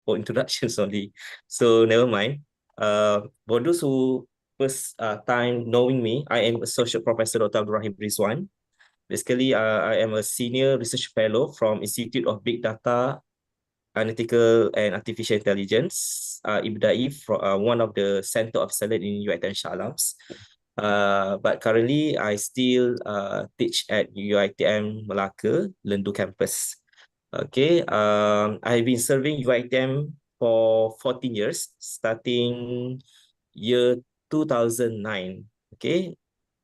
for introductions only. So never mind. For those who first time knowing me, I am Associate Professor Dr. Abdul Rahim Rizwan. Basically, I am a Senior Research Fellow from Institute of Big Data, Analytical and Artificial Intelligence, IBDAI, from one of the Center of Excellence in UiTM Shah Alams. But currently, I still teach at UiTM Melaka, Lendu campus. Okay, I've been serving UiTM for 14 years, starting year 2009. Okay,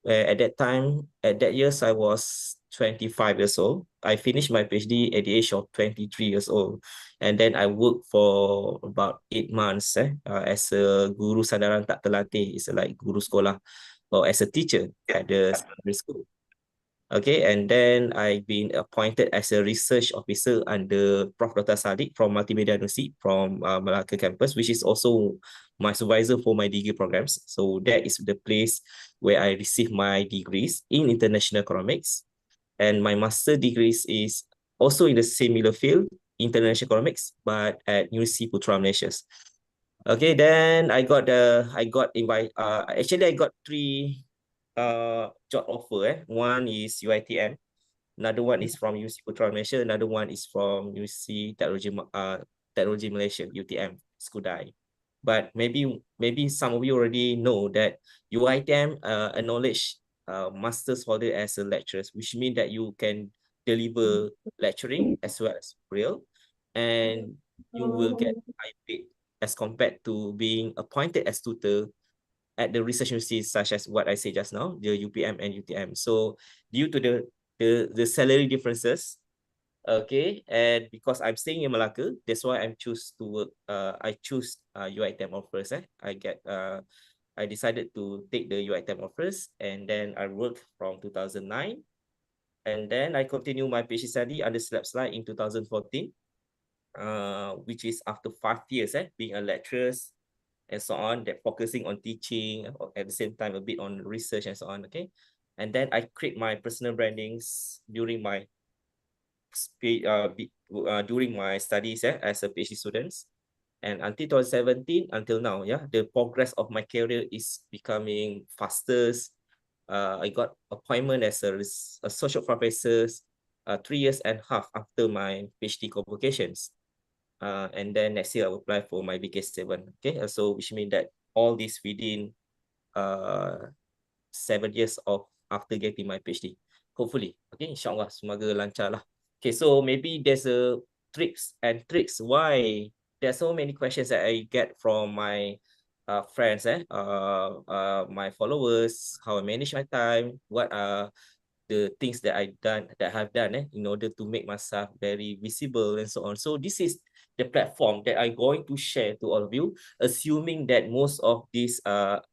at that time, at that years, I was 25 years old. I finished my PhD at the age of 23 years old. And then I worked for about 8 months as a guru sandaran tak terlatih. It's like guru sekolah or as a teacher at the secondary school. Okay, and then I've been appointed as a research officer under Prof. Dr. Sadiq from Multimedia University from Melaka campus, which is also my supervisor for my degree programs. So that is the place where I received my degrees in international economics. And my master degrees is also in the similar field, international economics, but at University Putra Malaysia. Okay, then I got invited. Actually, I got three job offer. One is UiTM, another one is from UC Putra Malaysia, another one is from UC Technology Malaysia, UTM, Skudai. But maybe some of you already know that UiTM acknowledge master's holder as a lecturer, which means that you can deliver lecturing as well as real, and you will get high pay as compared to being appointed as tutor at the research universities such as what I said just now, the UPM and UTM. So due to the salary differences, okay, and because I'm staying in Malacca, that's why I choose to work. I choose UiTM offers. I decided to take the UiTM offers, and then I worked from 2009, and then I continue my PhD study under Slide in 2014. Which is after 5 years being a lecturer and so on, that focusing on teaching at the same time a bit on research and so on. Okay, and then I create my personal brandings during my studies as a PhD students, and until 2017 until now, the progress of my career is becoming fastest. I got appointment as a associate professor 3.5 years after my PhD convocations. And then next year I will apply for my BK7. Okay, so which means that all this within 7 years of after getting my PhD. Hopefully, okay, insyaAllah, semoga lancar lah. Okay, so maybe there's a tricks why there's so many questions that I get from my friends, my followers, how I manage my time, what are the things that have done in order to make myself very visible and so on. So this is the platform that I'm going to share to all of you, assuming that most of these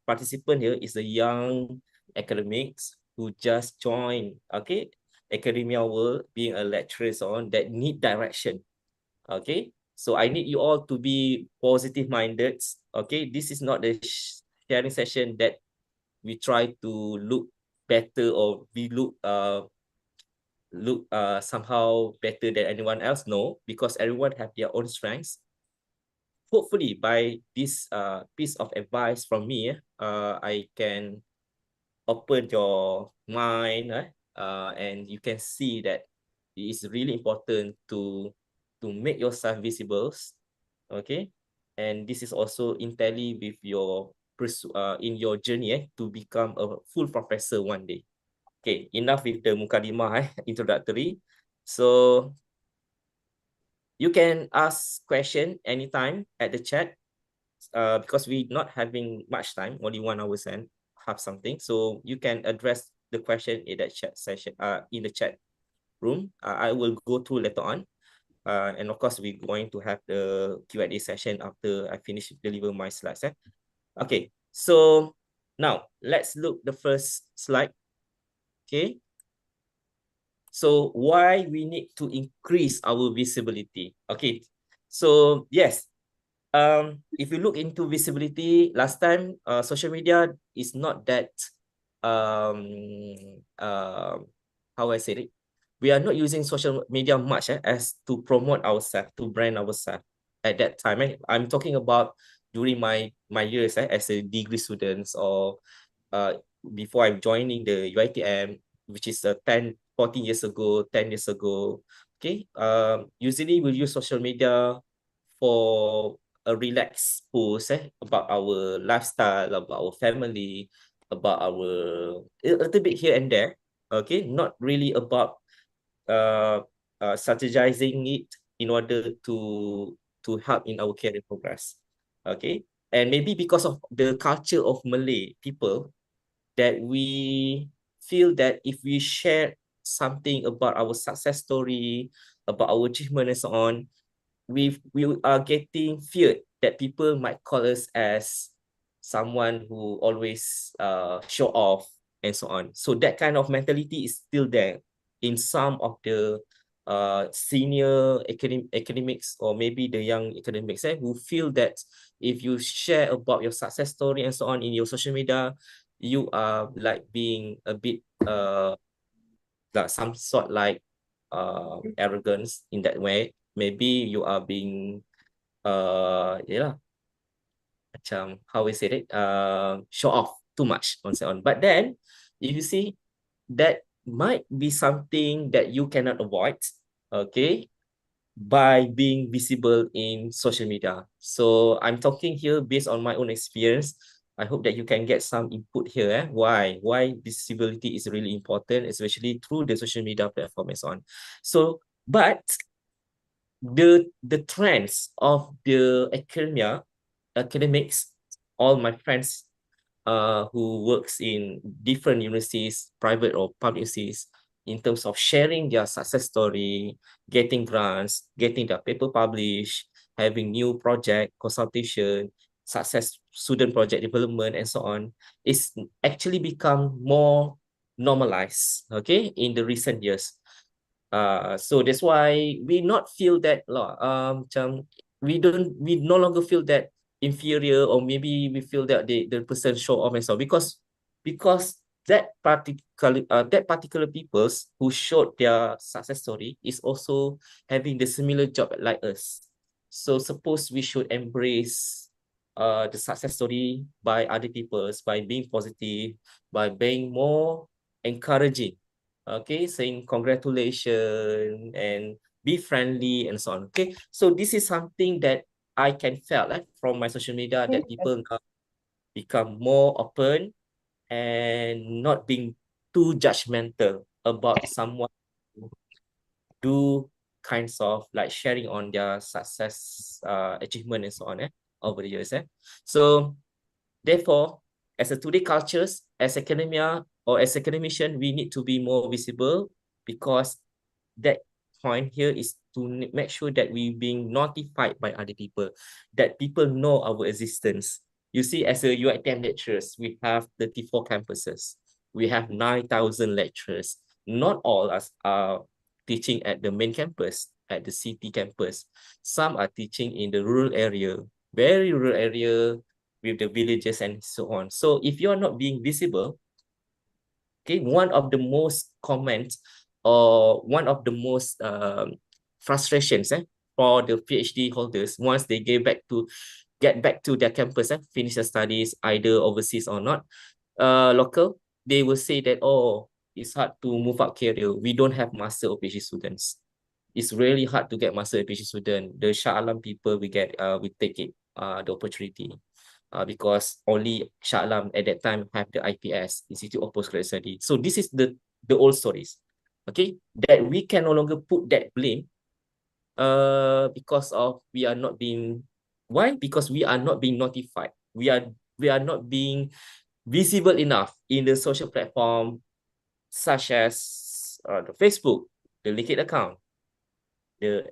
participant here is a young academics who just joined, okay, academia world, being a lecturer on that need direction. Okay, so I need you all to be positive minded. Okay, this is not the sharing session that we try to look better or we look somehow better than anyone else. No, because everyone have their own strengths. Hopefully by this piece of advice from me, I can open your mind, and you can see that it is really important to make yourself visible. Okay, and this is also in tally with your in your journey to become a full professor one day. Okay, enough with the mukadimah introductory. So you can ask question anytime at the chat, because we're not having much time, only 1 hour and have something. So you can address the question in that chat session, in the chat room. I will go through later on. And of course, we're going to have the Q&A session after I finish deliver my slides. Okay, so now let's look the first slide. Okay. So why we need to increase our visibility? Okay, so yes, if you look into visibility, last time social media is not that um how I say it. We are not using social media much as to promote ourselves, to brand ourselves. at that time. I'm talking about during my years as a degree students, or before I'm joining the UiTM, which is 14 years ago, 10 years ago. Okay. Usually we use social media for a relaxed post about our lifestyle, about our family, about a little bit here and there. Okay, not really about uh, strategizing it in order to help in our career progress. Okay, and maybe because of the culture of Malay people, that we feel that if we share something about our success story, about our achievement and so on, we are getting feared that people might call us as someone who always show off and so on. So that kind of mentality is still there in some of the senior academics, or maybe the young academics who feel that if you share about your success story and so on in your social media, you are like being a bit like some sort like arrogance in that way. Maybe you are being yeah, macam how we say it, show off too much on so on. But then if you see, that might be something that you cannot avoid, okay, by being visible in social media. So I'm talking here based on my own experience. I hope that you can get some input here. Why visibility is really important, especially through the social media platform and so on. So, but the trends of the academics, all my friends who works in different universities, private or public universities, in terms of sharing their success story, getting grants, getting their paper published, having new project consultation, success student project development, and so on, is actually become more normalized, okay, in the recent years. So that's why we not feel that we no longer feel that inferior, or maybe we feel that the person show off and so, because that particular peoples who showed their success story is also having the similar job like us. So suppose we should embrace the success story by other peoples, by being positive, by being more encouraging, okay, saying congratulations and be friendly and so on. Okay, so this is something that I can feel from my social media, that people now become more open and not being too judgmental about someone who do kinds of like sharing on their success achievement and so on over the years. So therefore, as a today cultures, as academia or as academician, we need to be more visible, because that point here is to make sure that we being notified by other people, that people know our existence. You see, as a UiTM lecturers, we have 34 campuses. We have 9,000 lecturers. Not all are teaching at the main campus, at the city campus. Some are teaching in the rural area, very rural area, with the villages and so on. So if you're not being visible, okay, one of the most comments, or one of the most frustrations for the PhD holders, once they get back to their campus, finish their studies either overseas or not local, they will say that, oh, it's hard to move up career. We don't have master or PhD students. It's really hard to get master or PhD student. The Shah Alam people we take it the opportunity. Because only Shah Alam at that time have the IPS, Institute of Postgraduate Study. So this is the old stories, okay, that we can no longer put that blame because of we are not being, why? Because we are not being notified. We are not being visible enough in the social platform, such as the Facebook, the LinkedIn account, the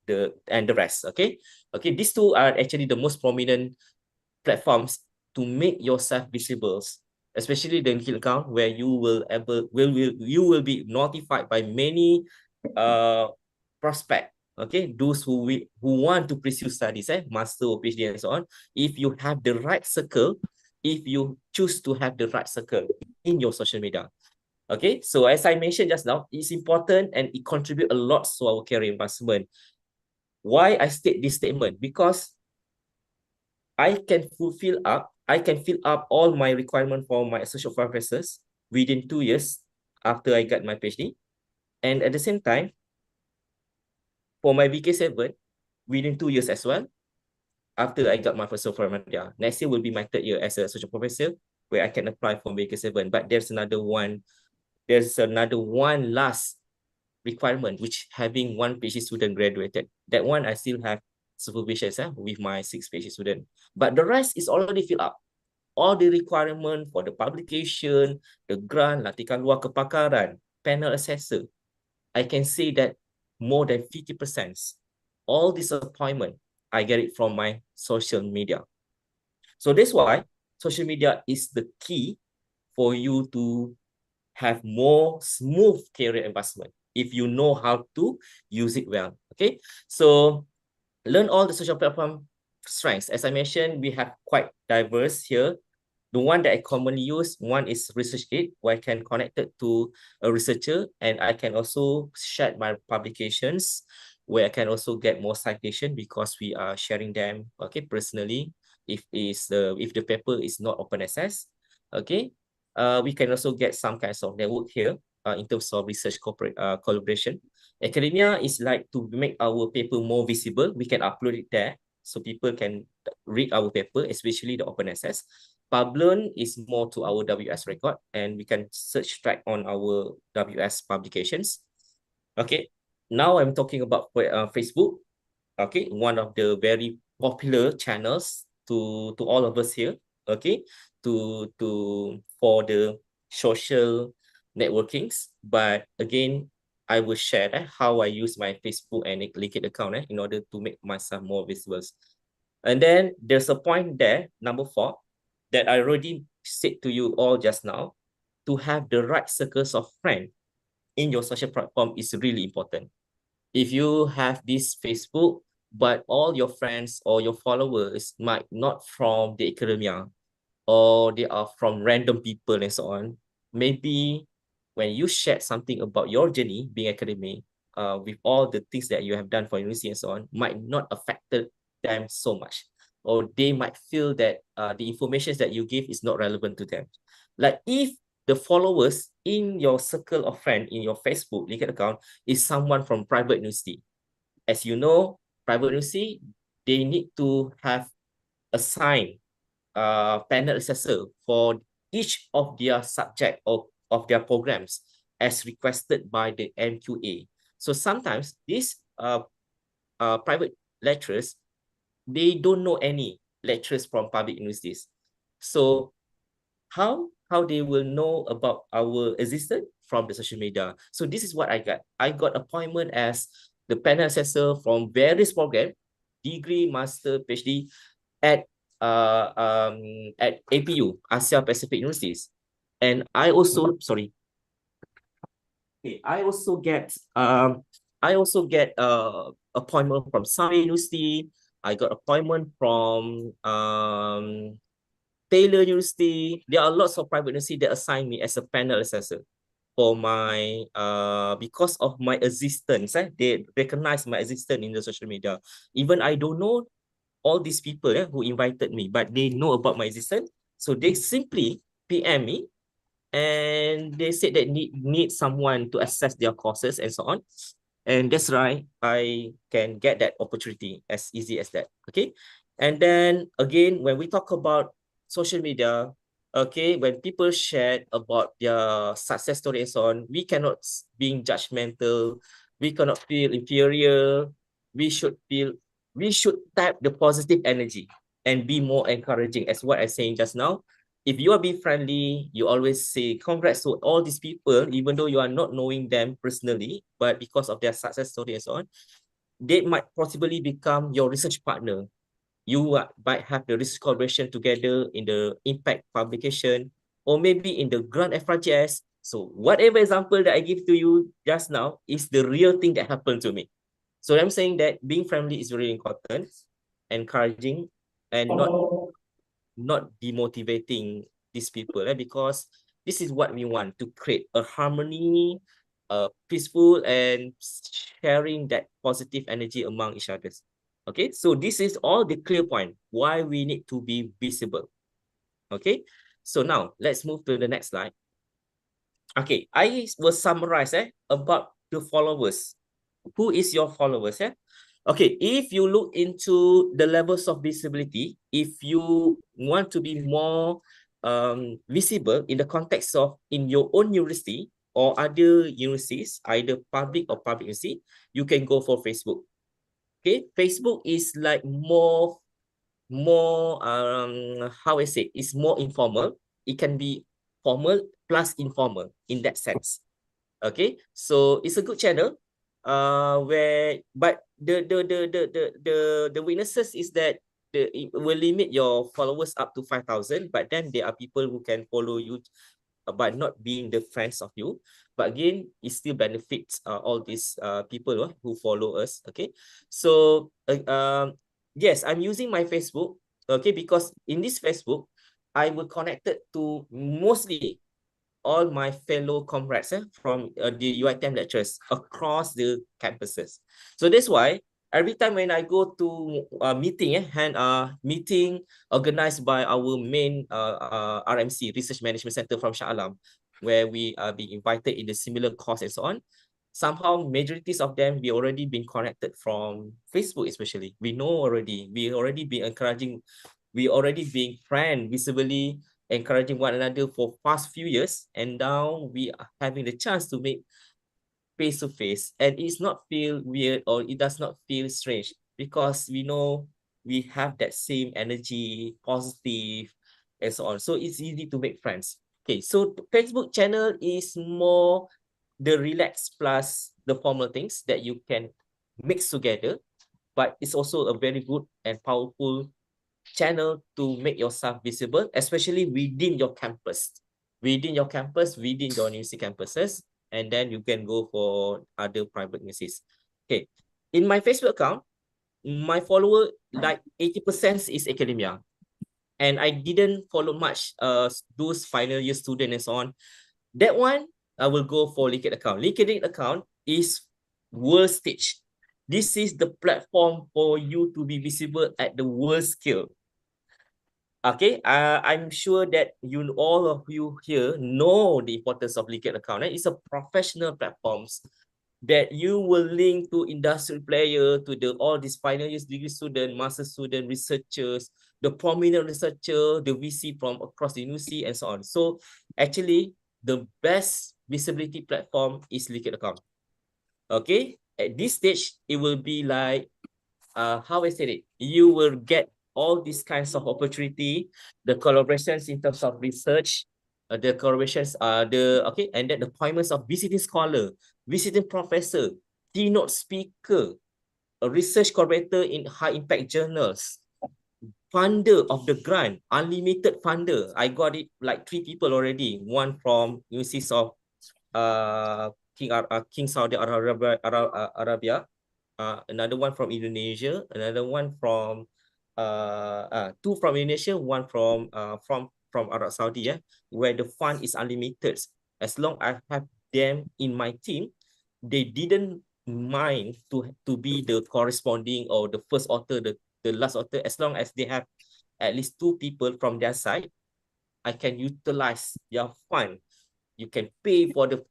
the and the rest. Okay, these two are actually the most prominent platforms to make yourself visible, especially the LinkedIn account, where you will be notified by many prospect, okay, those who want to pursue studies, master or PhD and so on. If you have the right circle, if you choose to have the right circle in your social media, okay. So as I mentioned just now, it's important and it contributes a lot to our career advancement. Why I state this statement? Because I can fill up all my requirement for my associate professors within 2 years after I got my PhD. And at the same time, for my VK7, within 2 years as well, after I got my first requirement, yeah, next year will be my third year as a associate professor where I can apply for VK7. But there's another one last requirement, which having one PhD student graduated. That one I still have supervision with my 6 PhD student. But the rest is already filled up. All the requirement for the publication, the grant, latihan luar kepakaran, panel assessor, I can say that more than 50%, all this appointment, I get it from my social media. So that's why social media is the key for you to have more smooth career advancement if you know how to use it well. Okay, so learn all the social platform strengths. As I mentioned, we have quite diverse here. The one that I commonly use, one is ResearchGate, where I can connect it to a researcher, and I can also share my publications, where I can also get more citation because we are sharing them, okay, personally. If the paper is not open access, okay, we can also get some kinds of network here in terms of research collaboration. Academia is like to make our paper more visible. We can upload it there so people can read our paper, especially the open access. Pablearn is more to our WS record, and we can search track on our WS publications. Okay, now I'm talking about Facebook. Okay, one of the very popular channels to all of us here. Okay, for the social networkings. But again, I will share how I use my Facebook and LinkedIn account in order to make myself more visible. And then there's a point there, number 4, that I already said to you all just now. To have the right circles of friends in your social platform is really important. If you have this Facebook, but all your friends or your followers might not from the academia, or they are from random people and so on, maybe when you share something about your journey being academic, with all the things that you have done for university and so on, might not affect them so much, or they might feel that the information that you give is not relevant to them. Like if the followers in your circle of friends in your Facebook LinkedIn account is someone from private university, as you know, private university, they need to have assigned panel assessor for each of their subject of their programs as requested by the MQA. So sometimes these private lecturers, they don't know any lecturers from public universities. So how they will know about our existence? From the social media. So this is what I got. I got appointment as the panel assessor from various programs, degree, master, PhD, at at APU, Asia Pacific Universities. And I also, sorry, okay, I also get appointment from some university. I got appointment from Taylor University. There are lots of private university that assign me as a panel assessor for my because of my existence. They recognize my existence in the social media. Even I don't know all these people who invited me, but they know about my existence. So they simply PM me, and they said that need someone to assess their courses and so on. And that's right, I can get that opportunity as easy as that. Okay. And then again, when we talk about social media, okay, when people share about their success story and so on, we cannot being judgmental, we cannot feel inferior. We should feel, we should tap the positive energy and be more encouraging, as what I saying just now. If you are being friendly, you always say congrats to all these people, even though you are not knowing them personally, but because of their success story and so on, they might possibly become your research partner. You might have the research collaboration together in the impact publication, or maybe in the grant FRGS. So whatever example that I give to you just now is the real thing that happened to me. So I'm saying that being friendly is really important, encouraging, and not demotivating these people, because this is what we want to create: a harmony, a peaceful and sharing that positive energy among each other. Okay, so this is all the clear point why we need to be visible. Okay, so now let's move to the next slide. Okay, I will summarize about the followers. Who is your followers? Okay, if you look into the levels of visibility, if you want to be more visible in the context of in your own university or other universities, either public or public university, you can go for Facebook. Okay, Facebook is like more how I say, it's more informal. It can be formal plus informal in that sense. Okay, so it's a good channel where, but the weaknesses is that it will limit your followers up to 5,000, but then there are people who can follow you but not being the friends of you. But again, it still benefits all these people who follow us. Okay, so yes, I'm using my Facebook. Okay, because in this Facebook, I will connected to mostly all my fellow comrades from the UiTM lecturers across the campuses. So that's why every time when I go to a meeting and meeting organized by our main RMC, Research Management Center from Shah Alam, where we are being invited in the similar course and so on, somehow majorities of them we already been connected from Facebook, especially. We know already, we already been encouraging, we already being friend visibly encouraging one another for past few years, and now we are having the chance to meet face to face, and it's not feel weird or it does not feel strange because we know we have that same energy, positive, and so on. So it's easy to make friends. Okay, so Facebook channel is more the relaxed plus the formal things that you can mix together, but it's also a very good and powerful channel to make yourself visible, especially within your campus. Within your campus, within your university campuses, and then you can go for other private universities. Okay, in my Facebook account, my follower, like 80% is academia. And I didn't follow much those final year students and so on. That one, I will go for LinkedIn account. LinkedIn account is world stage. This is the platform for you to be visible at the world scale. Okay, I'm sure that you all of you here know the importance of LinkedIn account. It's a professional platforms that you will link to industrial player, to the all these final years degree student, master student, researchers, the prominent researcher, the VC from across the university, and so on. So actually, the best visibility platform is LinkedIn account. Okay, at this stage, it will be like how I said it, you will get all these kinds of opportunity, the collaborations in terms of research, the collaborations are okay, and then the appointments of visiting scholar, visiting professor, keynote speaker, a research collaborator in high impact journals, funder of the grant, unlimited funder. I got it like 3 people already. One from University of King Saudi Arabia, another one from Indonesia, another one from two from Indonesia, one from Arab Saudi, where the fund is unlimited. As long as I have them in my team, they didn't mind to be the corresponding or the first author, the last author, as long as they have at least 2 people from their side, I can utilize their fund. You can pay for the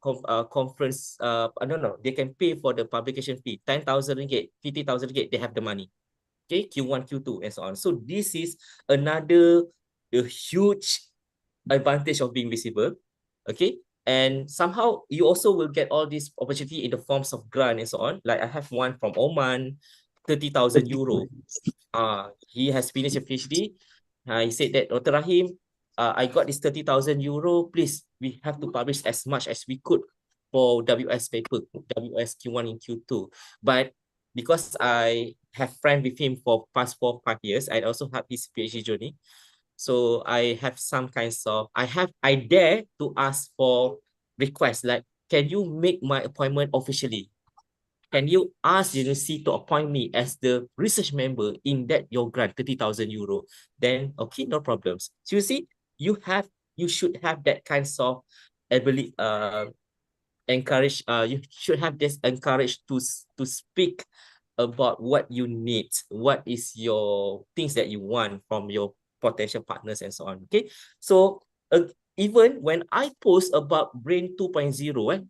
conference, no, they can pay for the publication fee, 10,000 ringgit, 50,000 ringgit, they have the money. Okay, Q1, Q2, and so on. So this is another huge advantage of being visible. Okay, and somehow you also will get all this opportunity in the forms of grant and so on. Like I have one from Oman, 30,000 euro. He has finished a PhD. He said that, Dr. Rahim, I got this 30,000 euro. Please, we have to publish as much as we could for WS paper, WS Q1 and Q2. But because I have friend with him for past 4-5 years, I also have his PhD journey. So I have some kinds of, I dare to ask for requests like, can you make my appointment officially? Can you ask university to appoint me as the research member in that your grant, 30,000 euro? Then, okay, no problems. So you see, you should have that kinds of ability, encourage, you should have this encourage to speak about what you need, what is your things that you want from your potential partners and so on. Okay, so even when I post about Brain 2.0,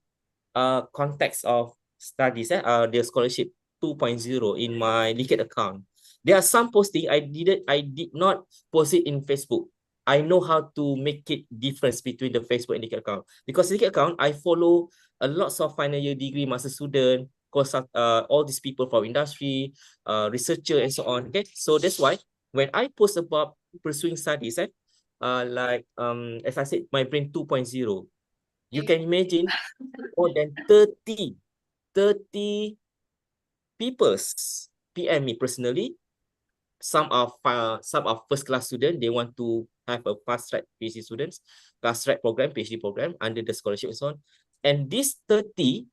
context of studies, the scholarship 2.0 in my Liquid account, there are some posting I did not post it in Facebook. I know how to make it difference between the Facebook and Liquid account, because Liquid account I follow a lots of final year degree, master student, course, all these people from industry, researcher and so on. Okay, so that's why when I post about pursuing studies, like as I said, my Brain 2.0, you can imagine more than 30 people PM me personally. Some are first class students. They want to have a fast track PhD students, fast track program, PhD program under the scholarship and so on. And these 30,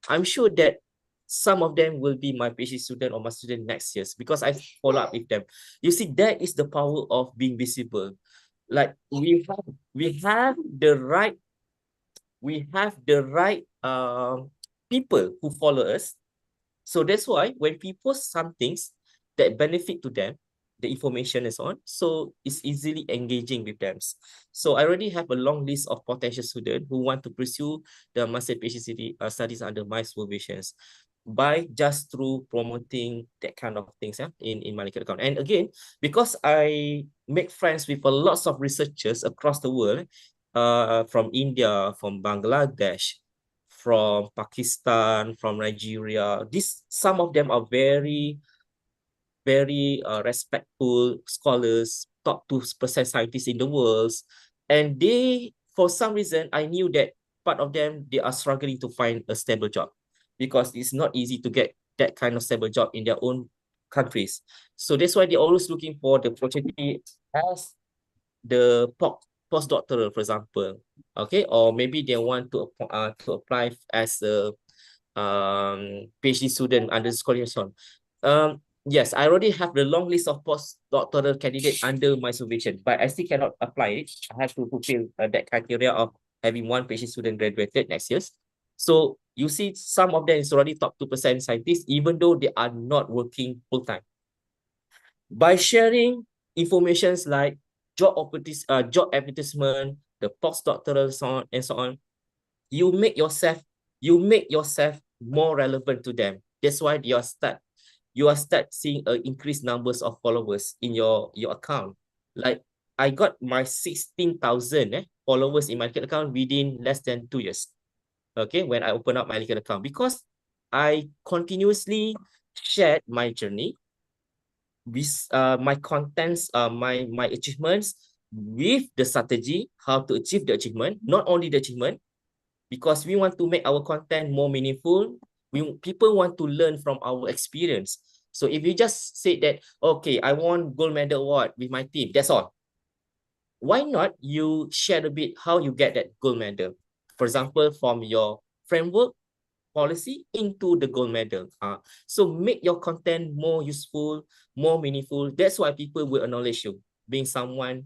I'm sure that some of them will be my PhD student or my student next year, because I follow up with them. You see, that is the power of being visible. Like we have the right people who follow us. So that's why when we post some things that benefit to them, the information is on, so it's easily engaging with them. So I already have a long list of potential students who want to pursue the master PhD studies under my supervisions, by just through promoting that kind of things, in my Liquid account. And again, because I make friends with a lots of researchers across the world, from India, from Bangladesh, from Pakistan, from Nigeria. Some of them are very, very respectful scholars, top 2% scientists in the world. And they, for some reason, I knew that part of them, they are struggling to find a stable job, because it's not easy to get that kind of stable job in their own countries. So that's why they're always looking for the opportunity as the postdoctoral, for example, okay, or maybe they want to apply as a PhD student under scholarship. Yes, I already have the long list of postdoctoral candidates under my supervision, but I still cannot apply it. I have to fulfill that criteria of having one PhD student graduated next year. So you see, some of them is already top 2% scientists, even though they are not working full time. By sharing informations like job advertisement, the postdoctoral and so on, you make yourself more relevant to them. That's why you are start seeing increased numbers of followers in your account. Like I got my 16,000 followers in my Liquid account within less than 2 years. Okay, when I open up my Liquid account, because I continuously shared my journey with my contents, my achievements, with the strategy how to achieve the achievement. Not only the achievement, because we want to make our content more meaningful. People want to learn from our experience. So if you just say that, okay, I won gold medal award with my team, that's all. Why not you share a bit how you get that gold medal? For example, from your framework policy into the gold medal. So make your content more useful, more meaningful. That's why people will acknowledge you, being someone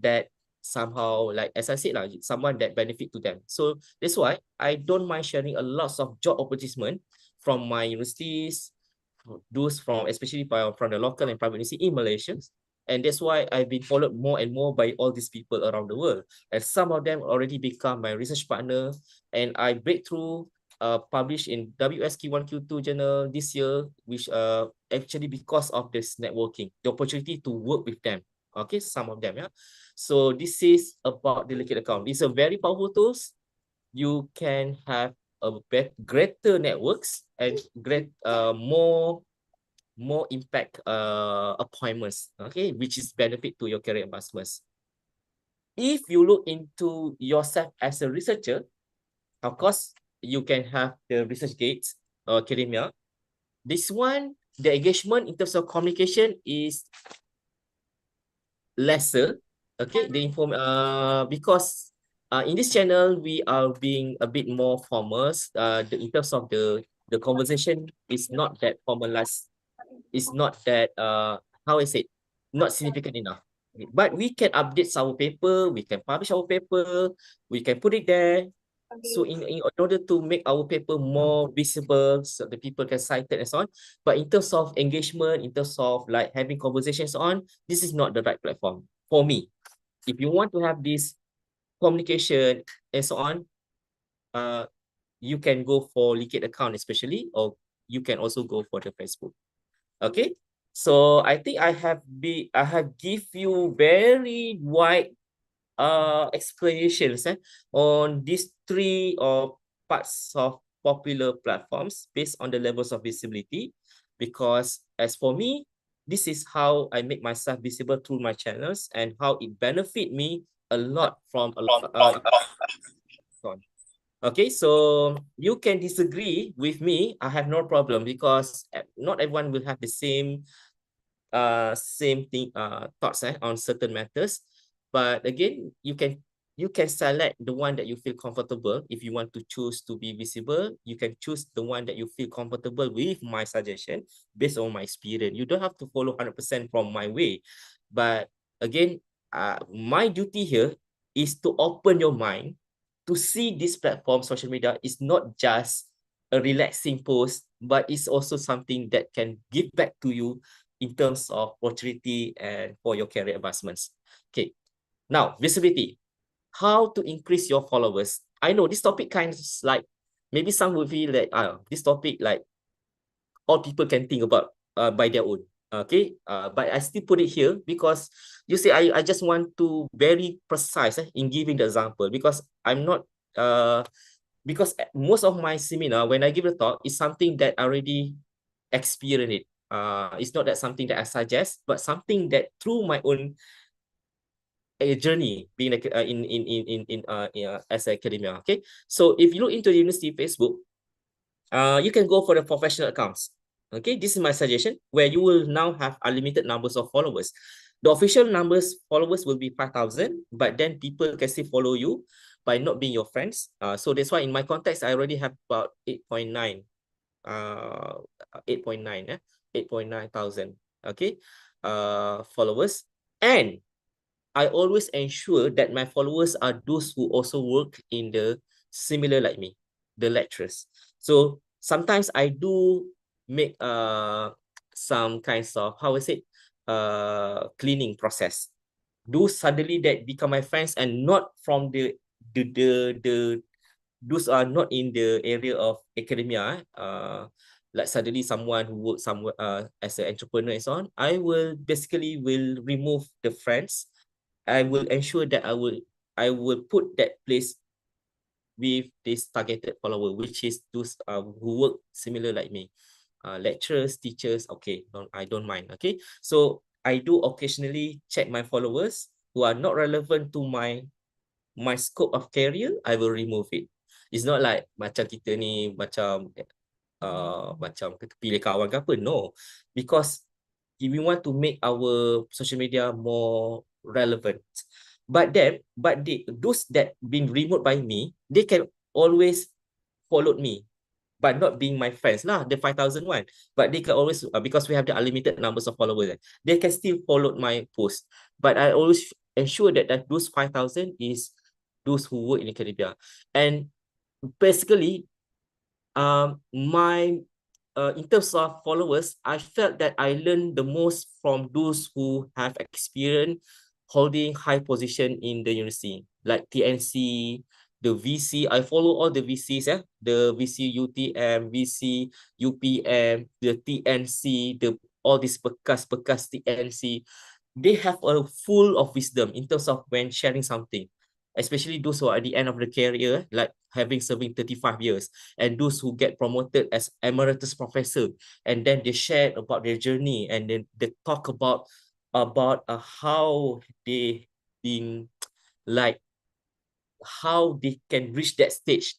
that somehow, like as I said, someone that benefit to them. So that's why I don't mind sharing a lot of job advertisement from my universities, those from especially from the local and private university in Malaysia. And that's why I've been followed more and more by all these people around the world. And some of them already become my research partner. And I break through, published in WSQ1 Q2 journal this year, which actually because of this networking, the opportunity to work with them. Okay, some of them, yeah. So this is about the Liquid account. It's a very powerful tools. You can have a greater networks and more impact appointments, okay, which is benefit to your career advancements. If you look into yourself as a researcher, of course, you can have the research gates or academia. This one, the engagement in terms of communication is lesser, okay, because in this channel we are being a bit more formal. In terms of the conversation is not that formalized, it's not that how I say it, not significant enough. But we can update our paper, we can publish our paper, we can put it there. So in order to make our paper more visible, so the people can cite it and so on. But in terms of engagement, in terms of like having conversations on, this is not the right platform for me. If you want to have this communication and so on, you can go for Liquid account especially, or you can also go for the Facebook. Okay. So I think I have give you very wide explanations on these three or parts of popular platforms based on the levels of visibility. Because as for me, this is how I make myself visible through my channels and how it benefit me a lot from okay, so you can disagree with me. I have no problem because not everyone will have the same thing thoughts on certain matters. But again, you can select the one that you feel comfortable. If you want to choose to be visible, you can choose the one that you feel comfortable with my suggestion based on my experience. You don't have to follow 100% from my way. But again, my duty here is to open your mind to see this platform, social media, is not just a relaxing post, but it's also something that can give back to you in terms of opportunity and for your career advancements. Okay, now visibility. How to increase your followers? I know this topic kind of like, maybe some will feel that this topic like all people can think about by their own. Okay, but I still put it here because you see, I just want to very precise in giving the example because I'm not because most of my seminar when I give a talk is something that I already experienced it. It's not that something that I suggest, but something that through my own journey being like as an academia. Okay, so if you look into the university Facebook, you can go for the professional accounts. Okay, this is my suggestion where you will now have unlimited numbers of followers. The official numbers followers will be 5,000, but then people can still follow you by not being your friends. So that's why in my context, I already have about 8.9 uh 8.9 8.9 thousand, okay, followers. And I always ensure that my followers are those who also work in the similar like me, the lecturers. So sometimes I do make some kinds of, how is it, cleaning process. Those suddenly that become my friends and not from the those are not in the area of academia, like suddenly someone who works somewhere as an entrepreneur and so on, I will basically will remove the friends. I will ensure that I will put that place with this targeted follower, which is those who work similar like me, lecturers, teachers. Okay, I don't mind. Okay, so I do occasionally check my followers who are not relevant to my scope of career. I will remove it. It's not like macam kita ni macam pilih kawan ke apa. No, because if we want to make our social media more relevant. Those that being removed by me, they can always follow me, but not being my friends lah, the 5,000 one. But they can always, because we have the unlimited numbers of followers, they can still follow my post. But I always ensure that those 5,000 is those who work in academia. And basically, my in terms of followers, I felt that I learned the most from those who have experience holding high position in the university, like TNC, the VC. I follow all the VCs, the VC UTM, VC UPM, the TNC, the all these bekas TNC. They have a full of wisdom in terms of when sharing something, especially those who are at the end of the career, like having serving 35 years, and those who get promoted as emeritus professor, and then they share about their journey, and then they talk about how they been like how they can reach that stage.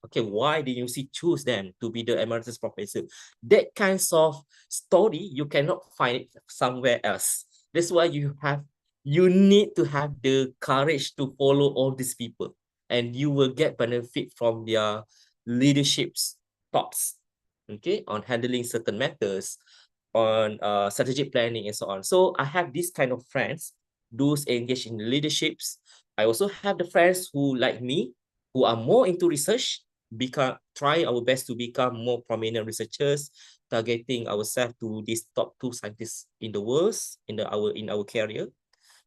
Okay, why the university choose them to be the emeritus professor? That kinds of story you cannot find it somewhere else. That's why you need to have the courage to follow all these people, and you will get benefit from their leadership's thoughts. Okay, on handling certain matters, on strategic planning and so on. So I have this kind of friends, those engaged in leaderships. I also have the friends who like me. who are more into research, try our best to become more prominent researchers, targeting ourselves to these top 2 scientists in the world in our career.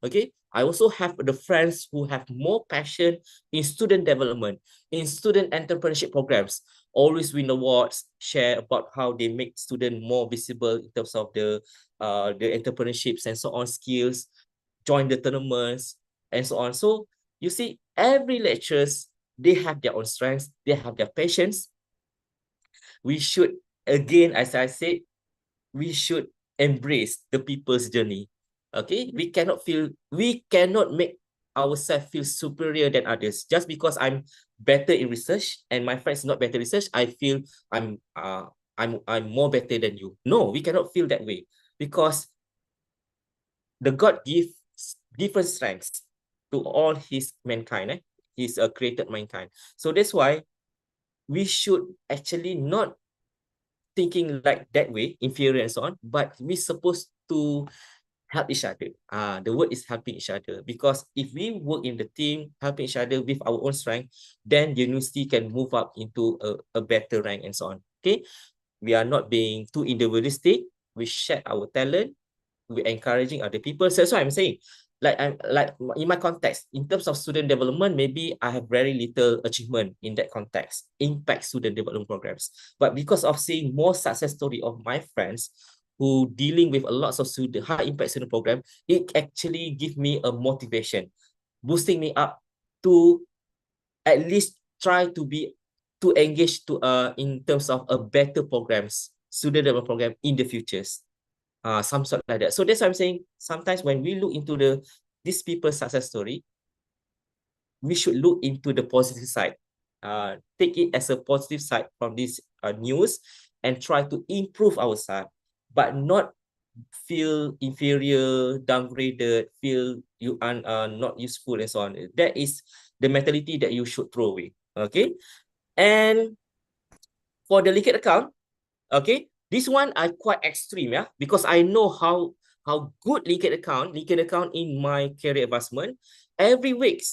Okay, I also have the friends who have more passion in student development, in student entrepreneurship programs, always win awards, share about how they make students more visible in terms of the entrepreneurships and so on skills, join the tournaments and so on. So you see, every lectures, they have their own strengths, they have their passions. We should, again, as I said, we should embrace the people's journey. Okay, we cannot make ourselves feel superior than others just because I'm better in research and my friends not better in research. I feel I'm uh I'm more better than you. No, we cannot feel that way because the God gives different strengths to all his mankind. He's created mankind. So that's why we should actually not thinking like that way, inferior and so on, but we're supposed to help each other. The word is helping each other, because if we work in the team, helping each other with our own strength, then the university can move up into a better rank and so on. Okay, we are not being too individualistic. We share our talent, we're encouraging other people. So that's what I'm saying. I'm like in my context, in terms of student development, maybe I have very little achievement in that context, impact student development programs. But because of seeing more success story of my friends who dealing with a lot of student high impact student program, it actually give me a motivation, boosting me up to at least try to engage to in terms of a better programs, student development program in the futures. Some sort like that. So that's why I'm saying sometimes when we look into these people's success story, we should look into the positive side. Take it as a positive side from this news and try to improve ourselves, but not feel inferior, downgraded, feel you are not useful and so on. That is the mentality that you should throw away. Okay. And for the liquid account, okay, this one I quite extreme, yeah, because I know how good liquid account in my career advancement. Every week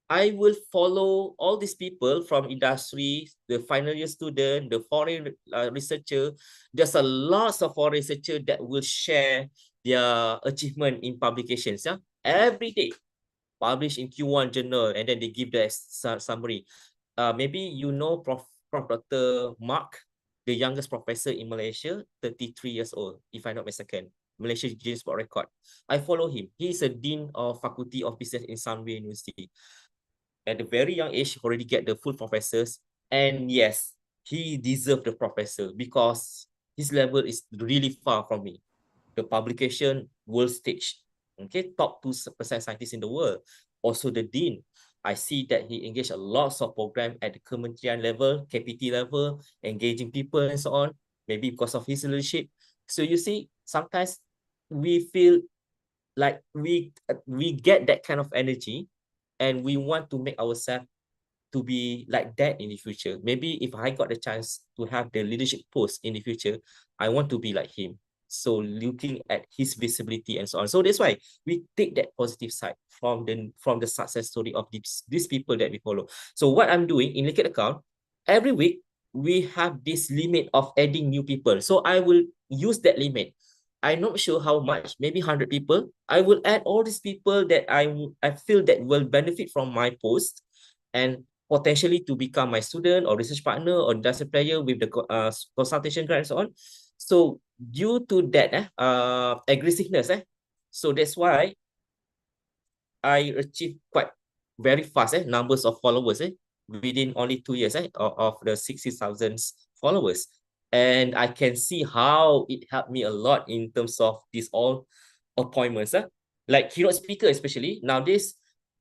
I will follow all these people from industry, the final year student, the foreign researcher. There's a lot of foreign researcher that will share their achievement in publications, yeah, every day published in Q1 journal, and then they give the summary. Maybe you know Prof. Dr. Mark, the youngest professor in Malaysia, 33 years old, if I'm not mistaken. Malaysia Guinness World Record. I follow him. He's a dean of Faculty of Business in Sunway University. At a very young age, already get the full professors. And yes, he deserved the professor because his level is really far from me. The publication world stage. Okay, top 2% scientists in the world. Also the dean. I see that he engaged a lot of program at the Kementerian level, KPT level, engaging people and so on, maybe because of his leadership. So you see, sometimes we feel like we get that kind of energy and we want to make ourselves to be like that in the future. Maybe if I got the chance to have the leadership post in the future, I want to be like him. So looking at his visibility and so on. So that's why we take that positive side from the success story of these people that we follow. So what I'm doing in Liquid Account, every week we have this limit of adding new people. So I will use that limit. I'm not sure how much, maybe 100 people. I will add all these people that I feel that will benefit from my post and potentially to become my student or research partner or industry player with the consultation grant and so on. So due to that aggressiveness, so that's why I achieved quite very fast numbers of followers within only 2 years of the 60,000 followers. And I can see how it helped me a lot in terms of these all appointments. Like keynote speaker, especially nowadays,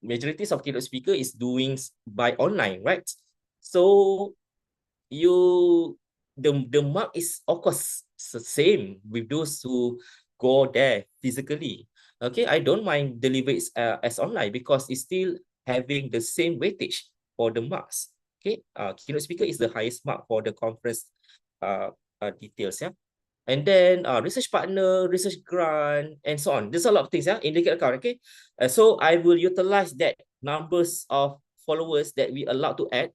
majorities of keynote speaker is doing by online, right? So you the mark is of course the same with those who go there physically. Okay, I don't mind deliver it as online because it's still having the same weightage for the marks. Okay, keynote speaker is the highest mark for the conference details. Yeah, and then research partner, research grant, and so on. There's a lot of things in the account. Okay, so I will utilize that numbers of followers that we allowed to add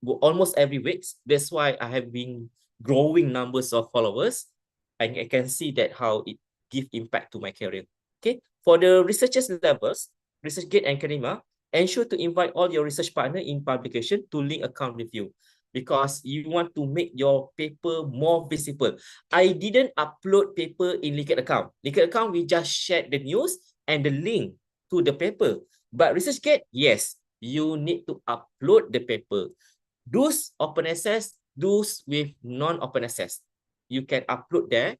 almost every week. That's why I have been growing numbers of followers. And I can see that how it give impact to my career. Okay, for the researchers levels, ResearchGate and Academia, ensure to invite all your research partner in publication to link account with you because you want to make your paper more visible. I didn't upload paper in Linked account. Linked account, we just shared the news and the link to the paper. But ResearchGate, yes, you need to upload the paper. Those open access, those with non-open access, you can upload there.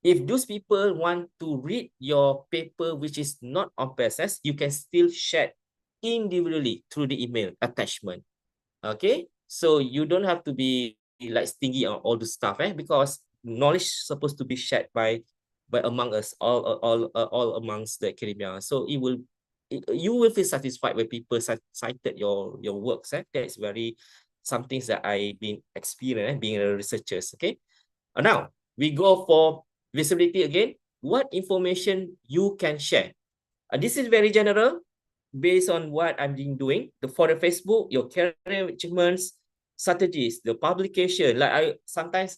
If those people want to read your paper which is not open access, you can still share individually through the email attachment. Okay, so you don't have to be like stingy on all the stuff, because knowledge is supposed to be shared by among us all amongst the academia. So you will feel satisfied when people cited your works. That's very some things that I've been experiencing being a researcher. Okay, now we go for visibility again. What information you can share? This is very general based on what I'm doing. For the Facebook, your career achievements, strategies, the publication. Like I sometimes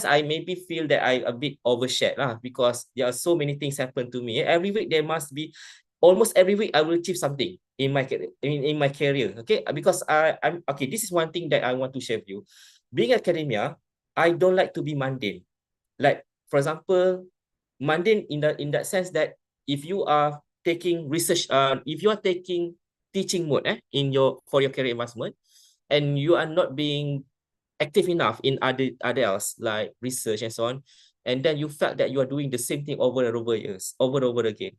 I maybe feel that I a bit overshared because there are so many things happen to me. Every week there must be almost every week I will achieve something in my career. Okay, because I'm okay. This is one thing that I want to share with you. Being academia, I don't like to be mundane. Like for example, mundane in that sense that if you are taking research, if you are taking teaching mode in for your career advancement, and you are not being active enough in other else like research and so on, and then you felt that you are doing the same thing over and over years, over and over again.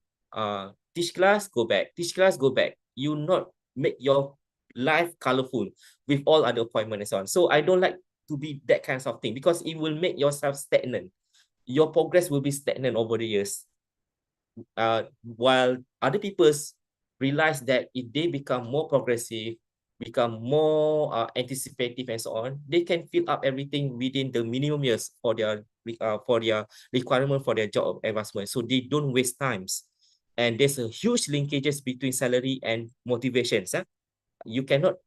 Teach class, go back. Teach class, go back. You not make your life colorful with all other appointments and so on. So I don't like to be that kind of thing because it will make yourself stagnant. Your progress will be stagnant over the years. While other people realize that if they become more progressive, become more anticipative and so on, they can fill up everything within the minimum years for their requirement for their job advancement. So they don't waste times. And there's a huge linkages between salary and motivations. You cannot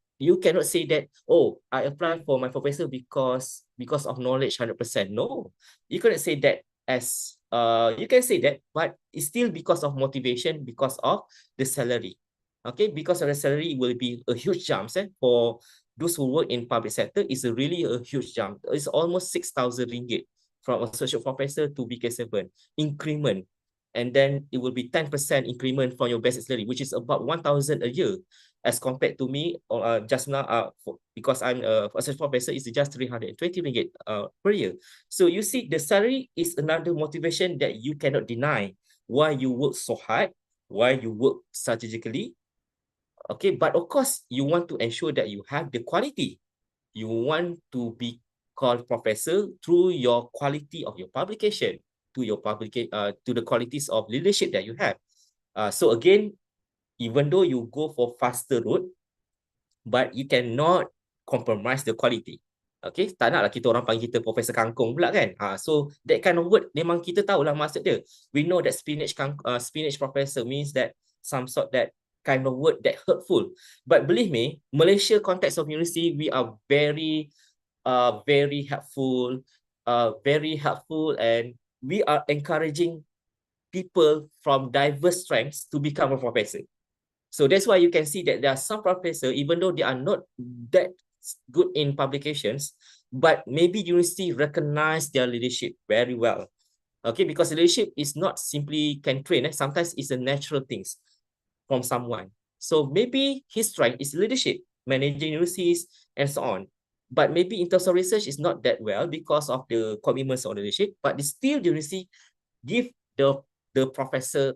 say that, oh, I apply for my professor because of knowledge 100%. No, you cannot say that as you can say that, but it's still because of motivation, because of the salary. Okay, because of the salary, it will be a huge jump. For those who work in public sector, it's really a huge jump. It's almost 6,000 ringgit from associate professor to BK7 increment. And then it will be 10% increment for your basic salary, which is about 1,000 a year, as compared to me just now, because I'm a associate professor, is just 320 ringgit per year. So you see, the salary is another motivation that you cannot deny why you work so hard, why you work strategically. Okay, but of course, you want to ensure that you have the quality. You want to be called professor through your quality of your publication, to the qualities of leadership that you have. So again, even though you go for faster route, but you cannot compromise the quality. Okay, tak naklah kita orang panggil kita Profesor Kangkung pula kan. So that kind of word memang kita tahulah maksud dia. We know that spinach professor means that some sort that kind of word that hurtful. But believe me, Malaysia context of university, we are very helpful, and we are encouraging people from diverse strengths to become a professor. So that's why you can see that there are some professors, even though they are not that good in publications, but maybe university recognize their leadership very well. Okay, because leadership is not simply can train. Sometimes it's a natural things from someone. So maybe his strength is leadership, managing universities and so on. But maybe in terms of research, it's not that well because of the commitments of leadership. But still, the university give the professor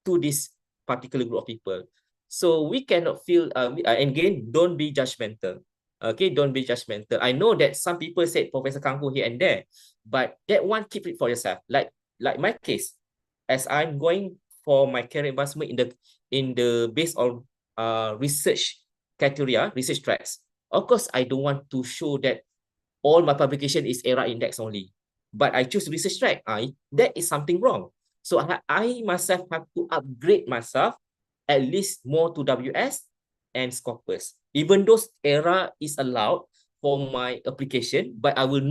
to this particular group of people. So we cannot feel, and again, don't be judgmental. Okay, don't be judgmental. I know that some people said Professor Kangku here and there, but that one, keep it for yourself. Like my case, as I'm going for my career advancement in the based on research criteria, research tracks. Of course, I don't want to show that all my publication is ERA index only, but I choose research track. That is something wrong. So I myself have to upgrade myself at least more to WS and Scopus. Even though era is allowed for my application, but I will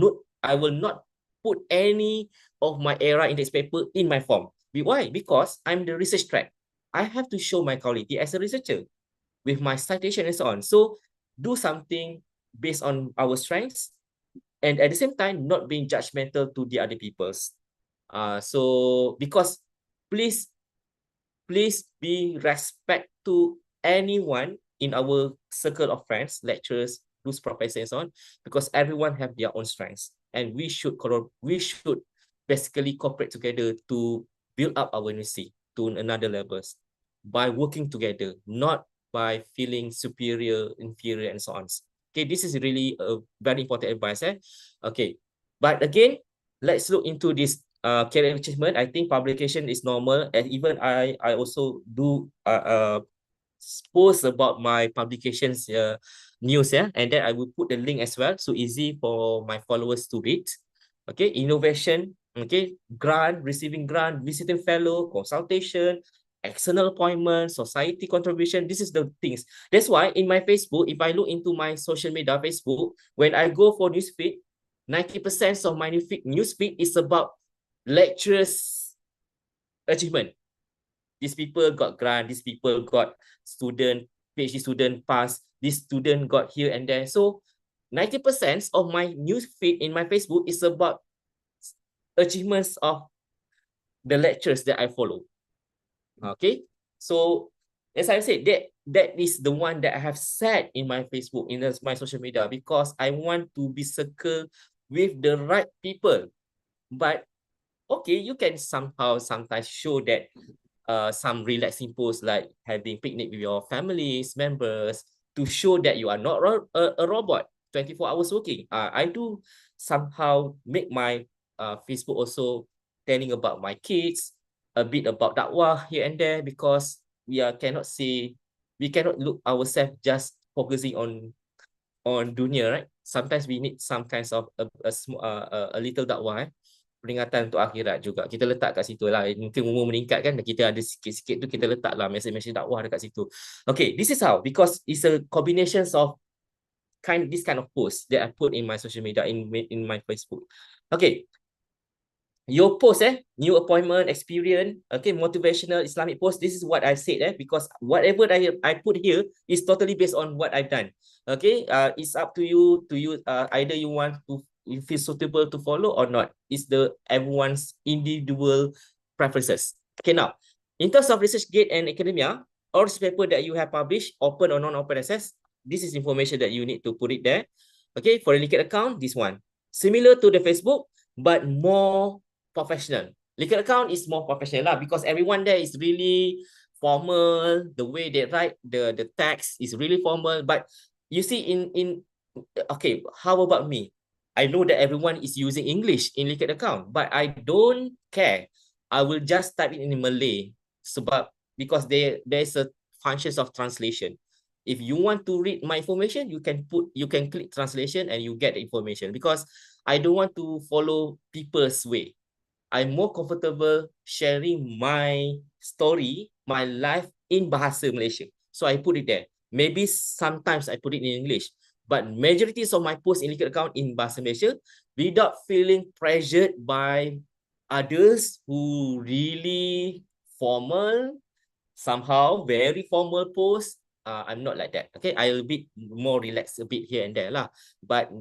not put any of my era index paper in my form. Why? Because I'm the research track. I have to show my quality as a researcher with my citation and so on. So do something based on our strengths and at the same time not being judgmental to the other people's. So because please be respect to anyone in our circle of friends, lecturers, those professors and so on, because everyone have their own strengths, and we should basically cooperate together to build up our university to another levels by working together, not by feeling superior, inferior, and so on. Okay, this is really a very important advice. Okay, but again, let's look into this career achievement. I think publication is normal, and even I also do post about my publications news, and then I will put the link as well, so easy for my followers to read. Okay, innovation, okay, grant, receiving grant, visiting fellow, consultation, external appointment, society contribution. This is the things. That's why in my Facebook, if I look into my social media Facebook, when I go for newsfeed, 90% of my newsfeed is about lecturers achievement. These people got grant, these people got student, PhD student pass, this student got here and there. So 90% of my news feed in my Facebook is about achievements of the lectures that I follow. Okay, so as I said, that is the one that I have said in my Facebook, in my social media, because I want to be circled with the right people. But okay, you can sometimes show that some relaxing posts like having picnic with your families, members, to show that you are not a robot, 24 hours working. I do somehow make my Facebook also telling about my kids, a bit about dakwah here and there, because we cannot look ourselves just focusing on dunia, right? Sometimes we need some kinds of a little dakwah, peringatan untuk akhirat juga. Kita letak kat situ lah. Mungkin umur meningkat kan, kita ada sikit-sikit tu kita letak lah mesej-mesej dakwah dekat situ. Okay, this is how, because it's a combination of this kind of post that I put in my social media, in my Facebook. Okay, your post, new appointment, experience, okay, motivational Islamic post. This is what I said, because whatever I put here is totally based on what I've done. Okay, it's up to you either you want to, you feel suitable to follow or not. It's everyone's individual preferences. Okay, now in terms of ResearchGate and academia, or paper that you have published, open or non-open access, this is information that you need to put it there. Okay, for a linked account, this one similar to the Facebook but more professional. Linked account is more professional lah, because everyone there is really formal. The way they write the text is really formal. But you see okay, how about me? I know that everyone is using English in linked account, but I don't care. I will just type it in Malay, because there's a functions of translation. If you want to read my information, you can click translation and you get the information, because I don't want to follow people's way. I'm more comfortable sharing my story, my life in Bahasa Malaysia. So I put it there. Maybe sometimes I put it in English, but majorities of my posts in linked account in Bahasa Malaysia, without feeling pressured by others who really formal, somehow very formal post. I'm not like that. Okay, I'll be more relaxed a bit here and there lah. But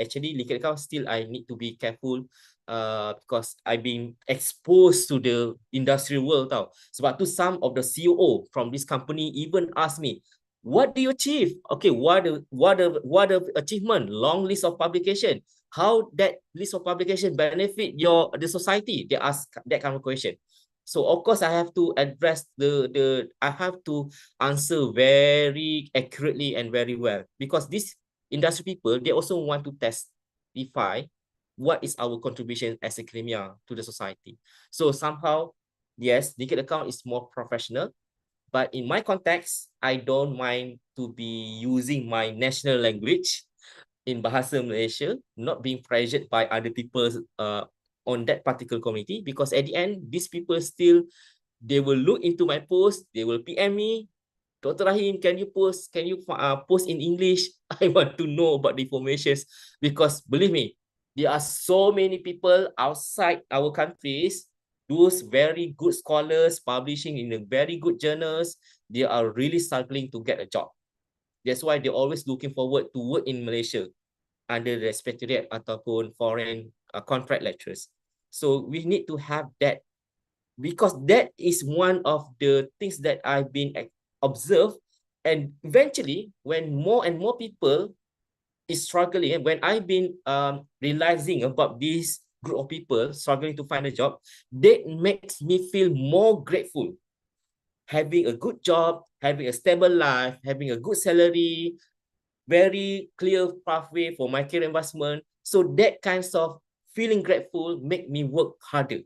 actually linked account still I need to be careful, because I've been exposed to the industrial world tau. Sebab tu some of the COO from this company even ask me, what do you achieve? Okay, what the achievement? Long list of publication. How that list of publication benefit the society? They ask that kind of question. So of course I have to address I have to answer very accurately and very well, because these industry people, they also want to testify what is our contribution as academia to the society. So somehow, yes, linked account is more professional, but in my context, I don't mind to be using my national language in Bahasa Malaysia, not being pressured by other people on that particular community, because at the end, these people still, they will look into my post, they will PM me, Dr. Rahim, can you post post in English? I want to know about the informations, because believe me, there are so many people outside our countries, those very good scholars publishing in the very good journals, they are really struggling to get a job. That's why they're always looking forward to work in Malaysia under the expatriate ataupun foreign contract lecturers. So we need to have that, because that is one of the things that I've been observed. And eventually, when more and more people is struggling, and when I've been realizing about this group of people struggling to find a job, that makes me feel more grateful. Having a good job, having a stable life, having a good salary, very clear pathway for my career investment. So that kinds of feeling grateful make me work harder,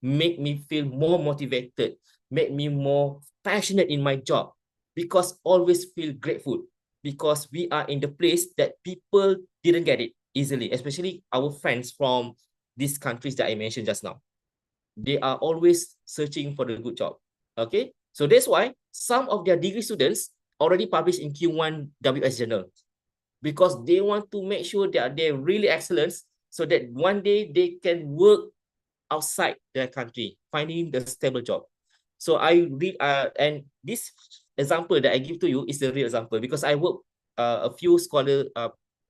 make me feel more motivated, make me more passionate in my job, because always feel grateful, because we are in the place that people didn't get it easily, especially our friends from these countries that I mentioned just now. They are always searching for the good job. Okay, so that's why some of their degree students already published in Q1 WS Journal, because they want to make sure that they're really excellent, so that one day they can work outside their country, finding the stable job. So I read, and this example that I give to you is the real example, because I work a few